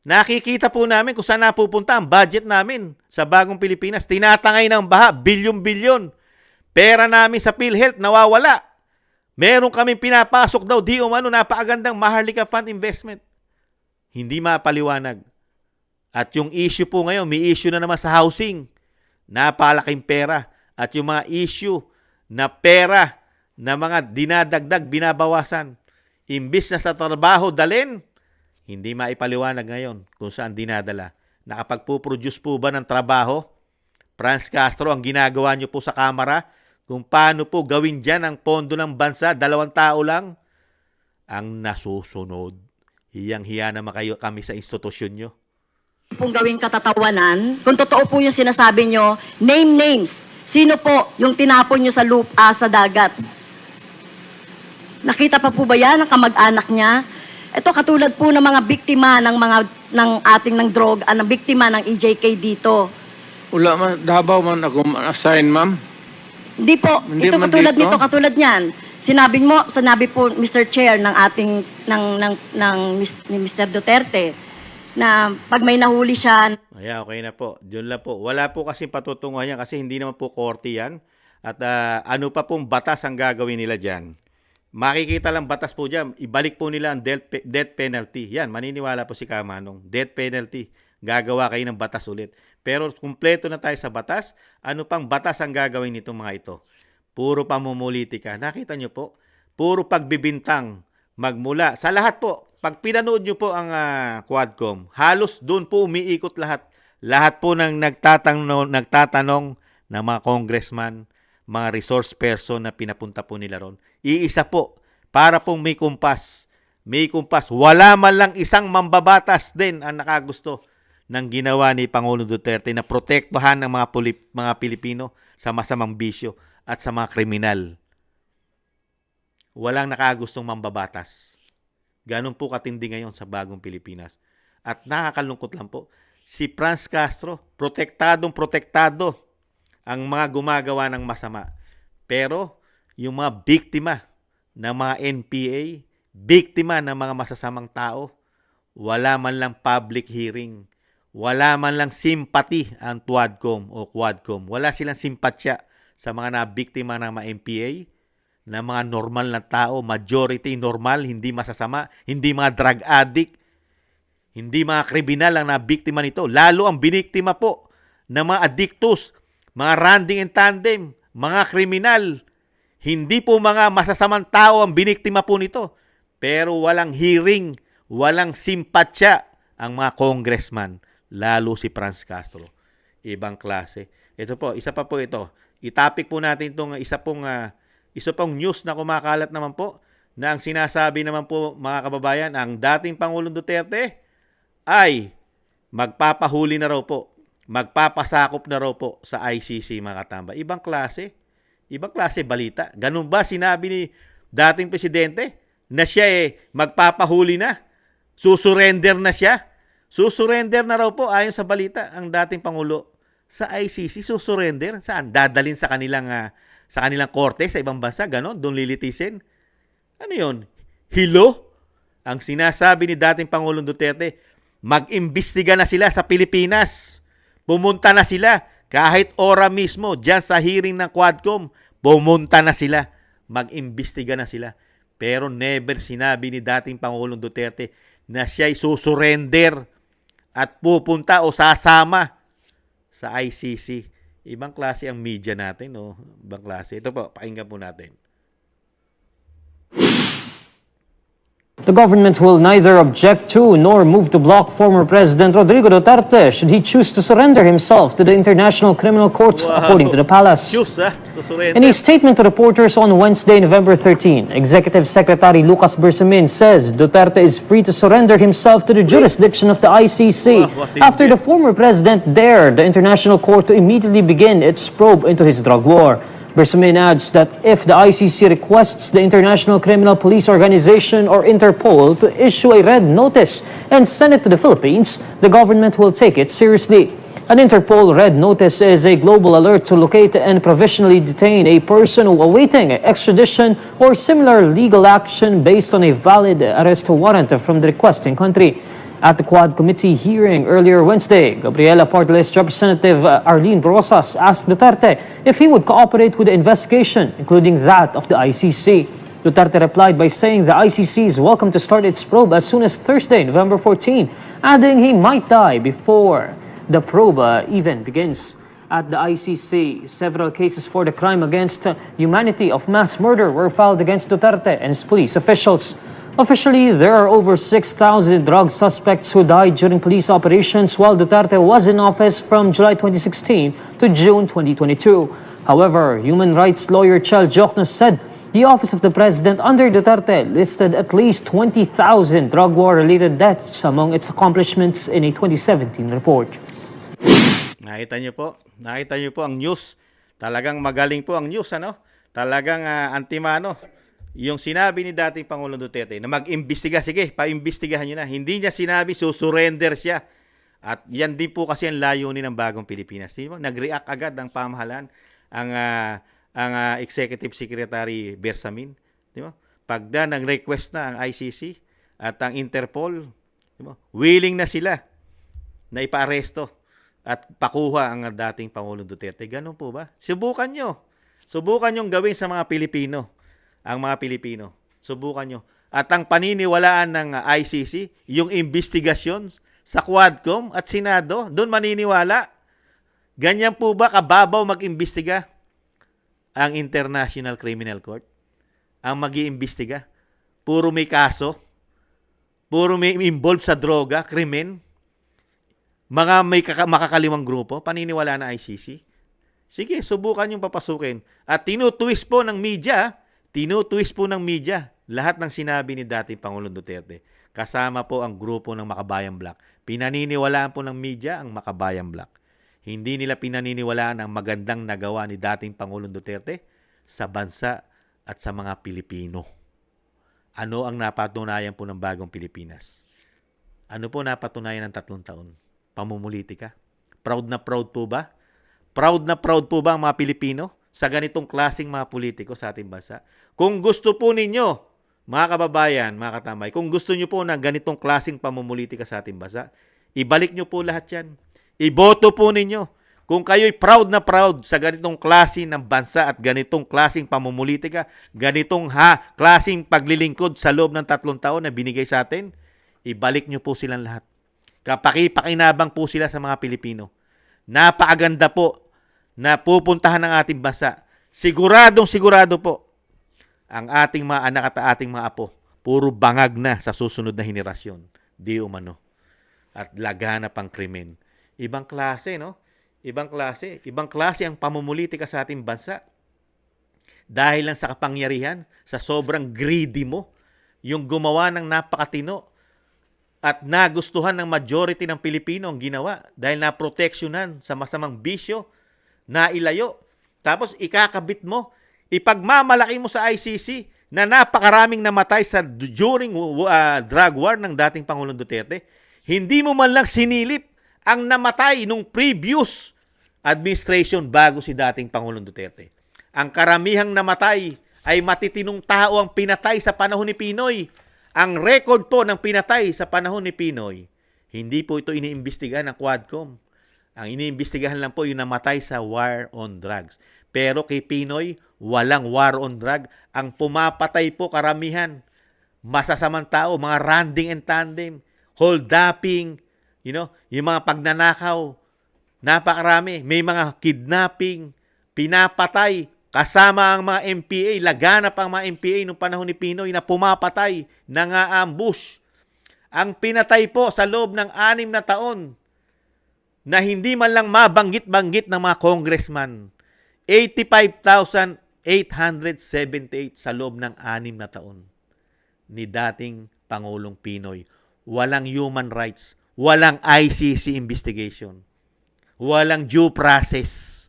Nakikita po namin kung saan napupunta ang budget namin sa bagong Pilipinas. Tinatangay ng baha, bilyon-bilyon. Pera namin sa PhilHealth nawawala. Meron kaming pinapasok daw, di umano, napakagandang Maharlika Fund investment. Hindi mapaliwanag. At yung issue po ngayon, may issue na naman sa housing. Napakalaking pera. At yung mga issue na pera na mga dinadagdag, binabawasan. Imbis na sa trabaho dalin, hindi maipaliwanag ngayon kung saan dinadala. Nakapagpuproduce po ba ng trabaho? Franz Castro, ang ginagawa nyo po sa Kamara, kung paano po gawin dyan ang pondo ng bansa, 2 tao lang, ang nasusunod. Hiyang-hiya naman kayo kami sa institusyon nyo. pong gawing katatawanan. Kung totoo po yung sinasabi nyo, name names. Sino po yung tinapon nyo sa sa dagat? Nakita pa po ba yan ang kamag-anak niya? Ito katulad po ng mga biktima ng ating ng droga, ng biktima ng EJK dito. Wala man, Davao man ako assign, ma'am. Hindi po, Hindi ito man katulad dito? nito, katulad niyan. Sinabi po Mr. Chair ng ating ni Mr. Duterte na pag may nahuli siya. Ayan, okay na po. Diyon lang po. Wala po kasi patutunguhan yan kasi hindi naman po korte yan. At ano pa pong batas ang gagawin nila dyan. Makikita lang batas po dyan. Ibalik po nila ang death penalty. Yan, maniniwala po si Kamanong. Death penalty. Gagawa kayo ng batas ulit. Pero kumpleto na tayo sa batas. Ano pang batas ang gagawin nitong mga ito? Puro pamumulitika. Nakita nyo po? Puro pagbibintang. Magmula. Sa lahat po, pag pinanood nyo po ang Quadcom, halos doon po umiikot lahat. Lahat po ng nagtatanong ng mga congressman, mga resource person na pinapunta po nila ron. Iisa po, para pong may kumpas. May kumpas. Wala man lang isang mambabatas din ang nakagusto ng ginawa ni Pangulong Duterte na protektahan ng mga Pilipino sa masamang bisyo at sa mga kriminal. Walang nakagustong mambabatas. Ganun po katindi ngayon sa bagong Pilipinas. At nakakalungkot lang po, si Franz Castro, protektado ang mga gumagawa ng masama. Pero yung mga biktima ng mga NPA, biktima ng mga masasamang tao, wala man lang public hearing. Wala man lang sympathy ang Quadcom. Wala silang simpatya sa mga nabiktima ng mga NPA, na mga normal na tao, majority normal, hindi masasama, hindi mga drug addict, hindi mga kriminal ang nabiktima nito. Lalo ang biniktima po ng mga addictus, mga randing and tandem, mga kriminal. Hindi po mga masasamang tao ang biniktima po nito. Pero walang hearing, walang simpatya ang mga congressman, lalo si Franz Castro. Ibang klase. Ito po, isa pa po ito. Itapik po natin itong isa pong news na kumakalat naman po na ang sinasabi naman po mga kababayan, ang dating Pangulong Duterte ay magpapahuli na raw po, magpapasakop na raw po sa ICC mga katambay. Ibang klase balita. Ganun ba sinabi ni dating presidente na siya magpapahuli na? Susurrender na siya? Susurrender na raw po ayon sa balita ang dating Pangulo sa ICC. Susurrender? Saan? Dadalin sa kanilang korte sa ibang bansa, gano'n, doon lilitisin. Ano yun? Hilo? Ang sinasabi ni dating Pangulong Duterte, mag-imbestiga na sila sa Pilipinas. Pumunta na sila. Kahit ora mismo, dyan sa hearing ng Quadcom, pumunta na sila. Mag-imbestiga na sila. Pero never sinabi ni dating Pangulong Duterte na siya'y susurrender at pupunta o sasama sa ICC. Ibang klase ang media natin, no? Ibang klase. Ito po, pakinggan po natin. The government will neither object to nor move to block former President Rodrigo Duterte should he choose to surrender himself to the International Criminal Court, according to the palace. Choose, to surrender. In a statement to reporters on Wednesday, November 13, Executive Secretary Lucas Bersamin says Duterte is free to surrender himself to the jurisdiction of the ICC Wow, what after indeed. the former president dared the International Court to immediately begin its probe into his drug war. Bersamin adds that if the ICC requests the International Criminal Police Organization or Interpol to issue a red notice and send it to the Philippines, the government will take it seriously. An Interpol red notice is a global alert to locate and provisionally detain a person awaiting extradition or similar legal action based on a valid arrest warrant from the requesting country. At the Quad Committee hearing earlier Wednesday, Gabriela Party List Representative Arlene Brosas asked Duterte if he would cooperate with the investigation, including that of the ICC. Duterte replied by saying the ICC is welcome to start its probe as soon as Thursday, November 14, adding he might die before the probe even begins. At the ICC, several cases for the crime against humanity of mass murder were filed against Duterte and his police officials. Officially, there are over 6,000 drug suspects who died during police operations while Duterte was in office from July 2016 to June 2022. However, human rights lawyer Chal Jokno said the office of the president under Duterte listed at least 20,000 drug war-related deaths among its accomplishments in a 2017 report. Nakita niyo po ang news. Talagang magaling po ang news, ano? Talagang antimano. Yung sinabi ni dating Pangulong Duterte na mag-imbestiga, sige, pa-imbestigahan nyo na. Hindi niya sinabi, susurrender siya. At yan din po kasi ang layunin ng bagong Pilipinas. Diba? Nag-react agad ang pamahalaan, ang Executive Secretary Bersamin. Diba? Pagda nag-request na ang ICC at ang Interpol, diba? Willing na sila na ipa-aresto at pakuha ang dating Pangulong Duterte. Ganun po ba? Subukan nyo. Subukan nyong gawin sa mga Pilipino. Ang mga Pilipino. Subukan nyo. At ang paniniwalaan ng ICC, yung investigasyon sa Quadcom at Senado, doon maniniwala. Ganyan po ba kababaw mag-imbestiga ang International Criminal Court? Ang mag-iimbestiga? Puro may kaso? Puro may involved sa droga, krimen? Mga may makakaliwang grupo? Paniniwala ng ICC? Sige, subukan yung papasukin. At tinutwist po ng media, lahat ng sinabi ni dating Pangulong Duterte. Kasama po ang grupo ng Makabayan Black. Pinaniniwalaan po ng media ang Makabayan Black. Hindi nila pinaniniwalaan ang magandang nagawa ni dating Pangulong Duterte sa bansa at sa mga Pilipino. Ano ang napatunayan po ng bagong Pilipinas? Ano po napatunayan ng 3 taon? Pamumulitika? Proud na proud po ba? Proud na proud po ba ang mga Pilipino sa ganitong klaseng mga politiko sa ating bansa? Kung gusto po ninyo, mga kababayan, mga katambay, kung gusto nyo po ng ganitong klaseng pamumulitika sa ating bansa, ibalik nyo po lahat yan. Iboto po ninyo. Kung kayo'y proud na proud sa ganitong klase ng bansa at ganitong klaseng pamumulitika, ganitong klaseng paglilingkod sa loob ng 3 taon na binigay sa atin, ibalik nyo po silang lahat. Pakinabang po sila sa mga Pilipino. Napakaganda po na pupuntahan ng ating bansa. Sigurado po ang ating mga anak at ating mga apo, puro bangag na sa susunod na henerasyon. Di umano. At lagana pang krimen. Ibang klase, no? Ibang klase ang pamumulitika sa ating bansa. Dahil lang sa kapangyarihan, sa sobrang greedy mo, yung gumawa ng napakatino at nagustuhan ng majority ng Pilipino ang ginawa dahil naproteksyonan sa masamang bisyo, nailayo. Tapos ikakabit mo, ipagmamalaki mo sa ICC na napakaraming namatay during drug war ng dating Pangulong Duterte. Hindi mo man lang sinilip ang namatay nung previous administration bago si dating Pangulong Duterte. Ang karamihang namatay ay matitinong tao ang pinatay sa panahon ni Pinoy. Ang record po ng pinatay sa panahon ni Pinoy, hindi po ito iniimbestigahan ng Quadcom. Ang iniimbestigahan lang po yung namatay sa war on drugs. Pero kay Pinoy, walang war on drug. Ang pumapatay po karamihan, masasamang tao, mga randing and tandem, holduping, yung mga pagnanakaw, napakarami. May mga kidnapping, pinapatay, Kasama ang mga MPA, laganap ang mga MPA nung panahon ni Pinoy na pumapatay, nang-aambush. Ang pinatay po sa loob ng 6 na taon na hindi man lang mabanggit-banggit ng mga congressman. 85,878 sa loob ng 6 na taon ni dating Pangulong Pinoy. Walang human rights, walang ICC investigation, walang due process.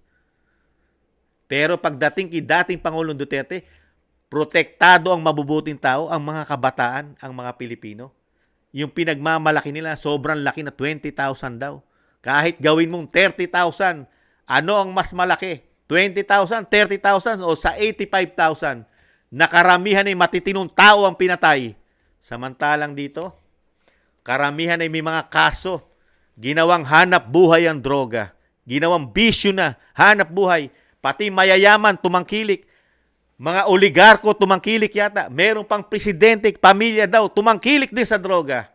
Pero pagdating kay dating Pangulong Duterte, protektado ang mabubuting tao, ang mga kabataan, ang mga Pilipino. Yung pinagmamalaki nila, sobrang laki na 20,000 daw. Kahit gawin mong 30,000, ano ang mas malaki? 20,000, 30,000 o sa 85,000? Nakaramihan ay matitinong tao ang pinatay. Samantalang dito, karamihan ay may mga kaso. Ginawang hanap buhay ang droga. Ginawang bisyo na hanap buhay. Pati mayayaman tumangkilik. Mga oligarko tumangkilik yata. Meron pang presidente, pamilya daw, tumangkilik din sa droga.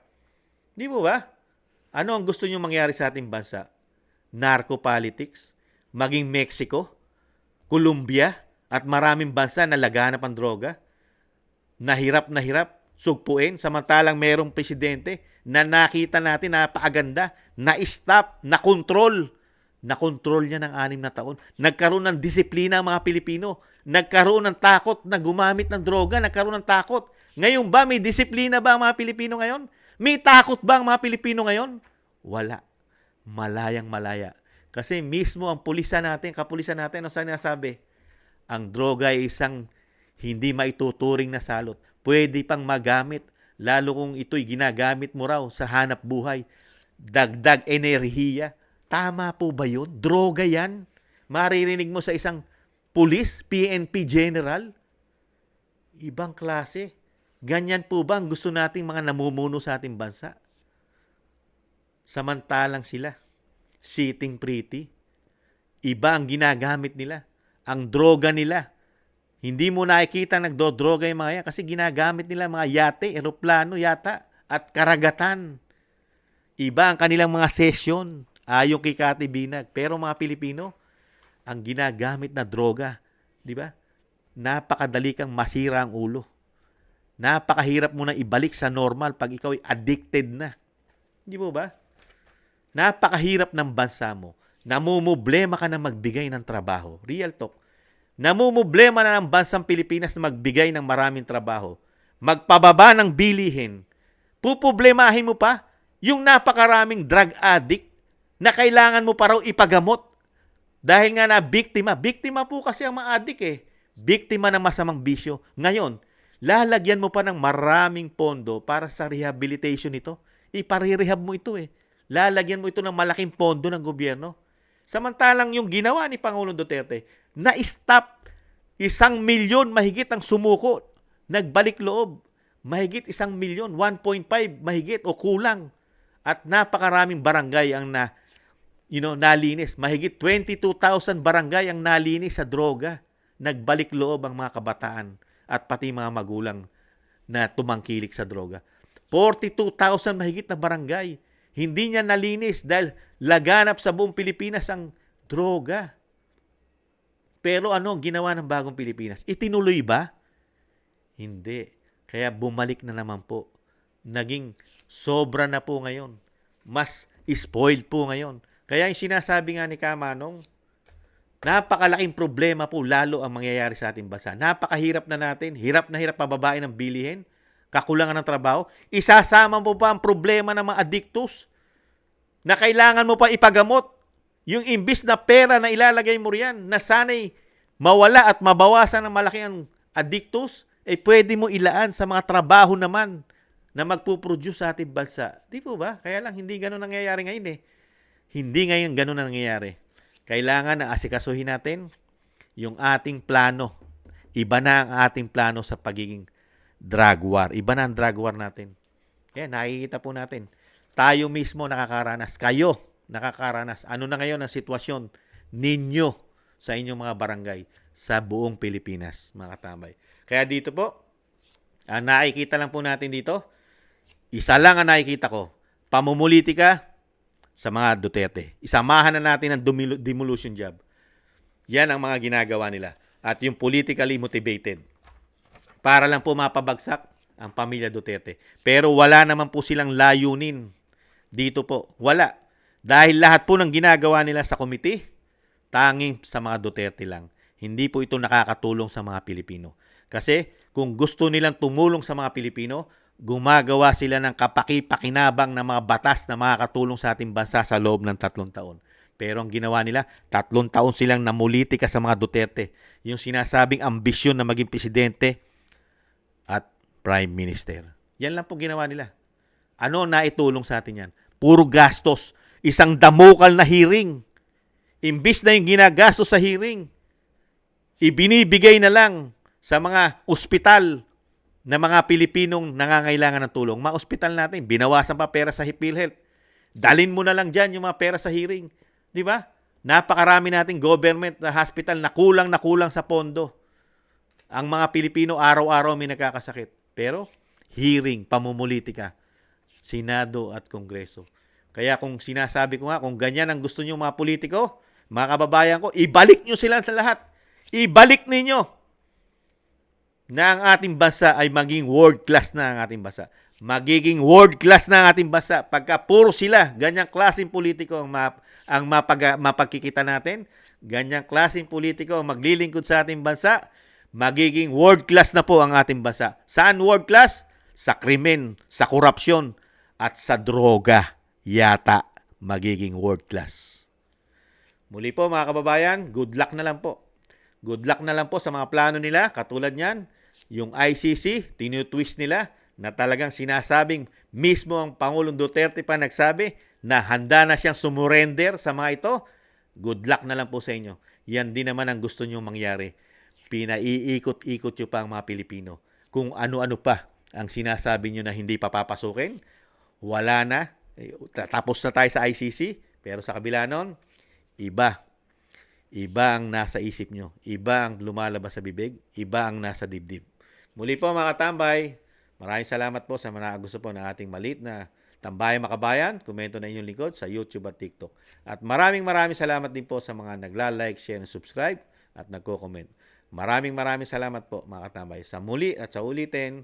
Di mo ba? Ano ang gusto nyo mangyari sa ating bansa? Narco politics? Maging Mexico? Colombia? At maraming bansa na laganap ang droga? Nahirap, sugpuin, samantalang merong presidente na nakita natin napakaganda, na-stop, na-control. Na-control niya ng 6 na taon. Nagkaroon ng disiplina ang mga Pilipino. Nagkaroon ng takot na gumamit ng droga. Nagkaroon ng takot. Ngayon ba, may disiplina ba ang mga Pilipino ngayon? May takot ba ang mga Pilipino ngayon? Wala. Malayang malaya. Kasi mismo ang kapulisan natin, ang sinasabi, ang droga ay isang hindi maituturing na salot. Pwede pang magamit, lalo kung ito'y ginagamit mo raw sa hanap buhay. Dagdag enerhiya. Tama po ba yun? Droga yan? Maririnig mo sa isang pulis, PNP general? Ibang klase. Ganyan po ba ang gusto nating mga namumuno sa ating bansa? Samantalang sila, sitting pretty. Iba ang ginagamit nila. Ang droga nila. Hindi mo nakikita nagdodroga yung mga yan kasi ginagamit nila mga yate, eroplano yata, at karagatan. Iba ang kanilang mga session. Ayon kay Kati Binag. Pero mga Pilipino, ang ginagamit na droga, di ba? Napakadali kang masira ang ulo. Napakahirap mo na ibalik sa normal pag ikaw ay addicted na. Di mo ba? Napakahirap ng bansa mo. Namumblema ka na magbigay ng trabaho. Real talk. Namumblema na ng bansang Pilipinas na magbigay ng maraming trabaho. Magpababa ng bilihin. Puproblemahin mo pa yung napakaraming drug addict na kailangan mo pa raw ipagamot. Dahil nga na biktima. Biktima po kasi ang mga addict eh. Biktima ng masamang bisyo. Ngayon, lalagyan mo pa ng maraming pondo para sa rehabilitation nito. Iparirehab mo ito eh. Lalagyan mo ito ng malaking pondo ng gobyerno. Samantalang yung ginawa ni Pangulong Duterte, na-stop 1 milyon mahigit ang sumuko. Nagbalik loob. Mahigit 1 milyon, 1.5 mahigit o kulang. At napakaraming barangay ang nalinis. Mahigit 22,000 barangay ang nalinis sa droga. Nagbalik loob ang mga kabataan at pati mga magulang na tumangkilik sa droga. 42,000 mahigit na barangay. Hindi niya nalinis dahil laganap sa buong Pilipinas ang droga. Pero ano ang ginawa ng bagong Pilipinas? Itinuloy ba? Hindi. Kaya bumalik na naman po. Naging sobra na po ngayon. Mas spoiled po ngayon. Kaya yung sinasabi nga ni Kamanong, napakalaking problema po lalo ang mangyayari sa ating bansa. Napakahirap na natin, hirap na hirap pababain ng bilihin, kakulangan ng trabaho. Isasama mo pa ang problema ng mga addictus na kailangan mo pa ipagamot. Yung imbis na pera na ilalagay mo riyan, na sana'y mawala at mabawasan ng malaki ang addictus, pwede mo ilaan sa mga trabaho naman na magpuproduce sa ating bansa. Di po ba? Kaya lang hindi ganun nangyayari ngayon eh. Hindi ngayon ganun na nangyayari. Kailangan na asikasuhin natin yung ating plano. Iba na ang ating plano sa pagiging drug war. Iba na ang drug war natin. Yan, nakikita po natin. Tayo mismo nakakaranas. Kayo nakakaranas. Ano na ngayon ang sitwasyon ninyo sa inyong mga barangay sa buong Pilipinas, mga katambay. Kaya dito po, nakikita lang po natin dito, isa lang ang nakikita ko, pamumulitika sa mga Duterte. Isamahan na natin ang demolition job. Yan ang mga ginagawa nila. at yung politically motivated para lang po mapabagsak ang pamilya Duterte. Pero wala naman po silang layunin dito po. Wala. Dahil lahat po ng ginagawa nila sa committee, tanging sa mga Duterte lang. Hindi po ito nakakatulong sa mga Pilipino. Kasi kung gusto nilang tumulong sa mga Pilipino, gumagawa sila ng kapaki-pakinabang na mga batas na makakatulong sa ating bansa sa loob ng 3 taon. Pero ang ginawa nila, 3 taon silang namulitika sa mga Duterte. Yung sinasabing ambisyon na maging presidente at prime minister. Yan lang po ginawa nila. Ano naitulong sa atin yan? Puro gastos. Isang damukal na hearing. Imbis na yung ginagastos sa hearing, ibinibigay na lang sa mga ospital na mga Pilipinong nangangailangan ng tulong. Mga ospital natin, binawasan pa pera sa PhilHealth. Dalin mo na lang dyan yung mga pera sa hearing. Di ba? Napakarami nating government na hospital na kulang sa pondo. Ang mga Pilipino araw-araw may nagkakasakit. Pero, hearing, pamumulitika, Senado at Kongreso. Kaya kung sinasabi ko nga, kung ganyan ang gusto nyo mga politiko, mga kababayan ko, ibalik nyo sila sa lahat. Ibalik ninyo na ang ating bansa ay maging world class na ang ating bansa. Magiging world class na ang ating bansa pagka puro sila, ganyang klaseng politiko ang mapagkikita natin, ganyang klaseng politiko ang maglilingkod sa ating bansa, magiging world class na po ang ating bansa. Saan world class? Sa krimen, sa korupsyon, at sa droga yata magiging world class. Muli po mga kababayan, good luck na lang po. Good luck na lang po sa mga plano nila. Katulad niyan, yung ICC, tinutwist nila na talagang sinasabing mismo ang Pangulong Duterte pa nagsabi na handa na siyang sumurrender sa mga ito. Good luck na lang po sa inyo. Yan din naman ang gusto nyo mangyari. Pinaiikot-ikot nyo pa ang mga Pilipino. Kung ano-ano pa ang sinasabi nyo na hindi pa papasukin, wala na. Tapos na tayo sa ICC. Pero sa kabila nun, iba. Iba ang nasa isip nyo. Iba ang lumalabas sa bibig. Iba ang nasa dibdib. Muli po mga katambay, maraming salamat po sa mga gusto po ng ating maliit na Tambayang Makabayan. Komento na inyong lingkod sa YouTube at TikTok. At maraming salamat din po sa mga nagla-like, share, and subscribe at nagko-comment. Maraming salamat po mga katambay. Sa muli at sa ulitin.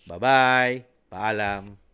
Bye-bye. Paalam.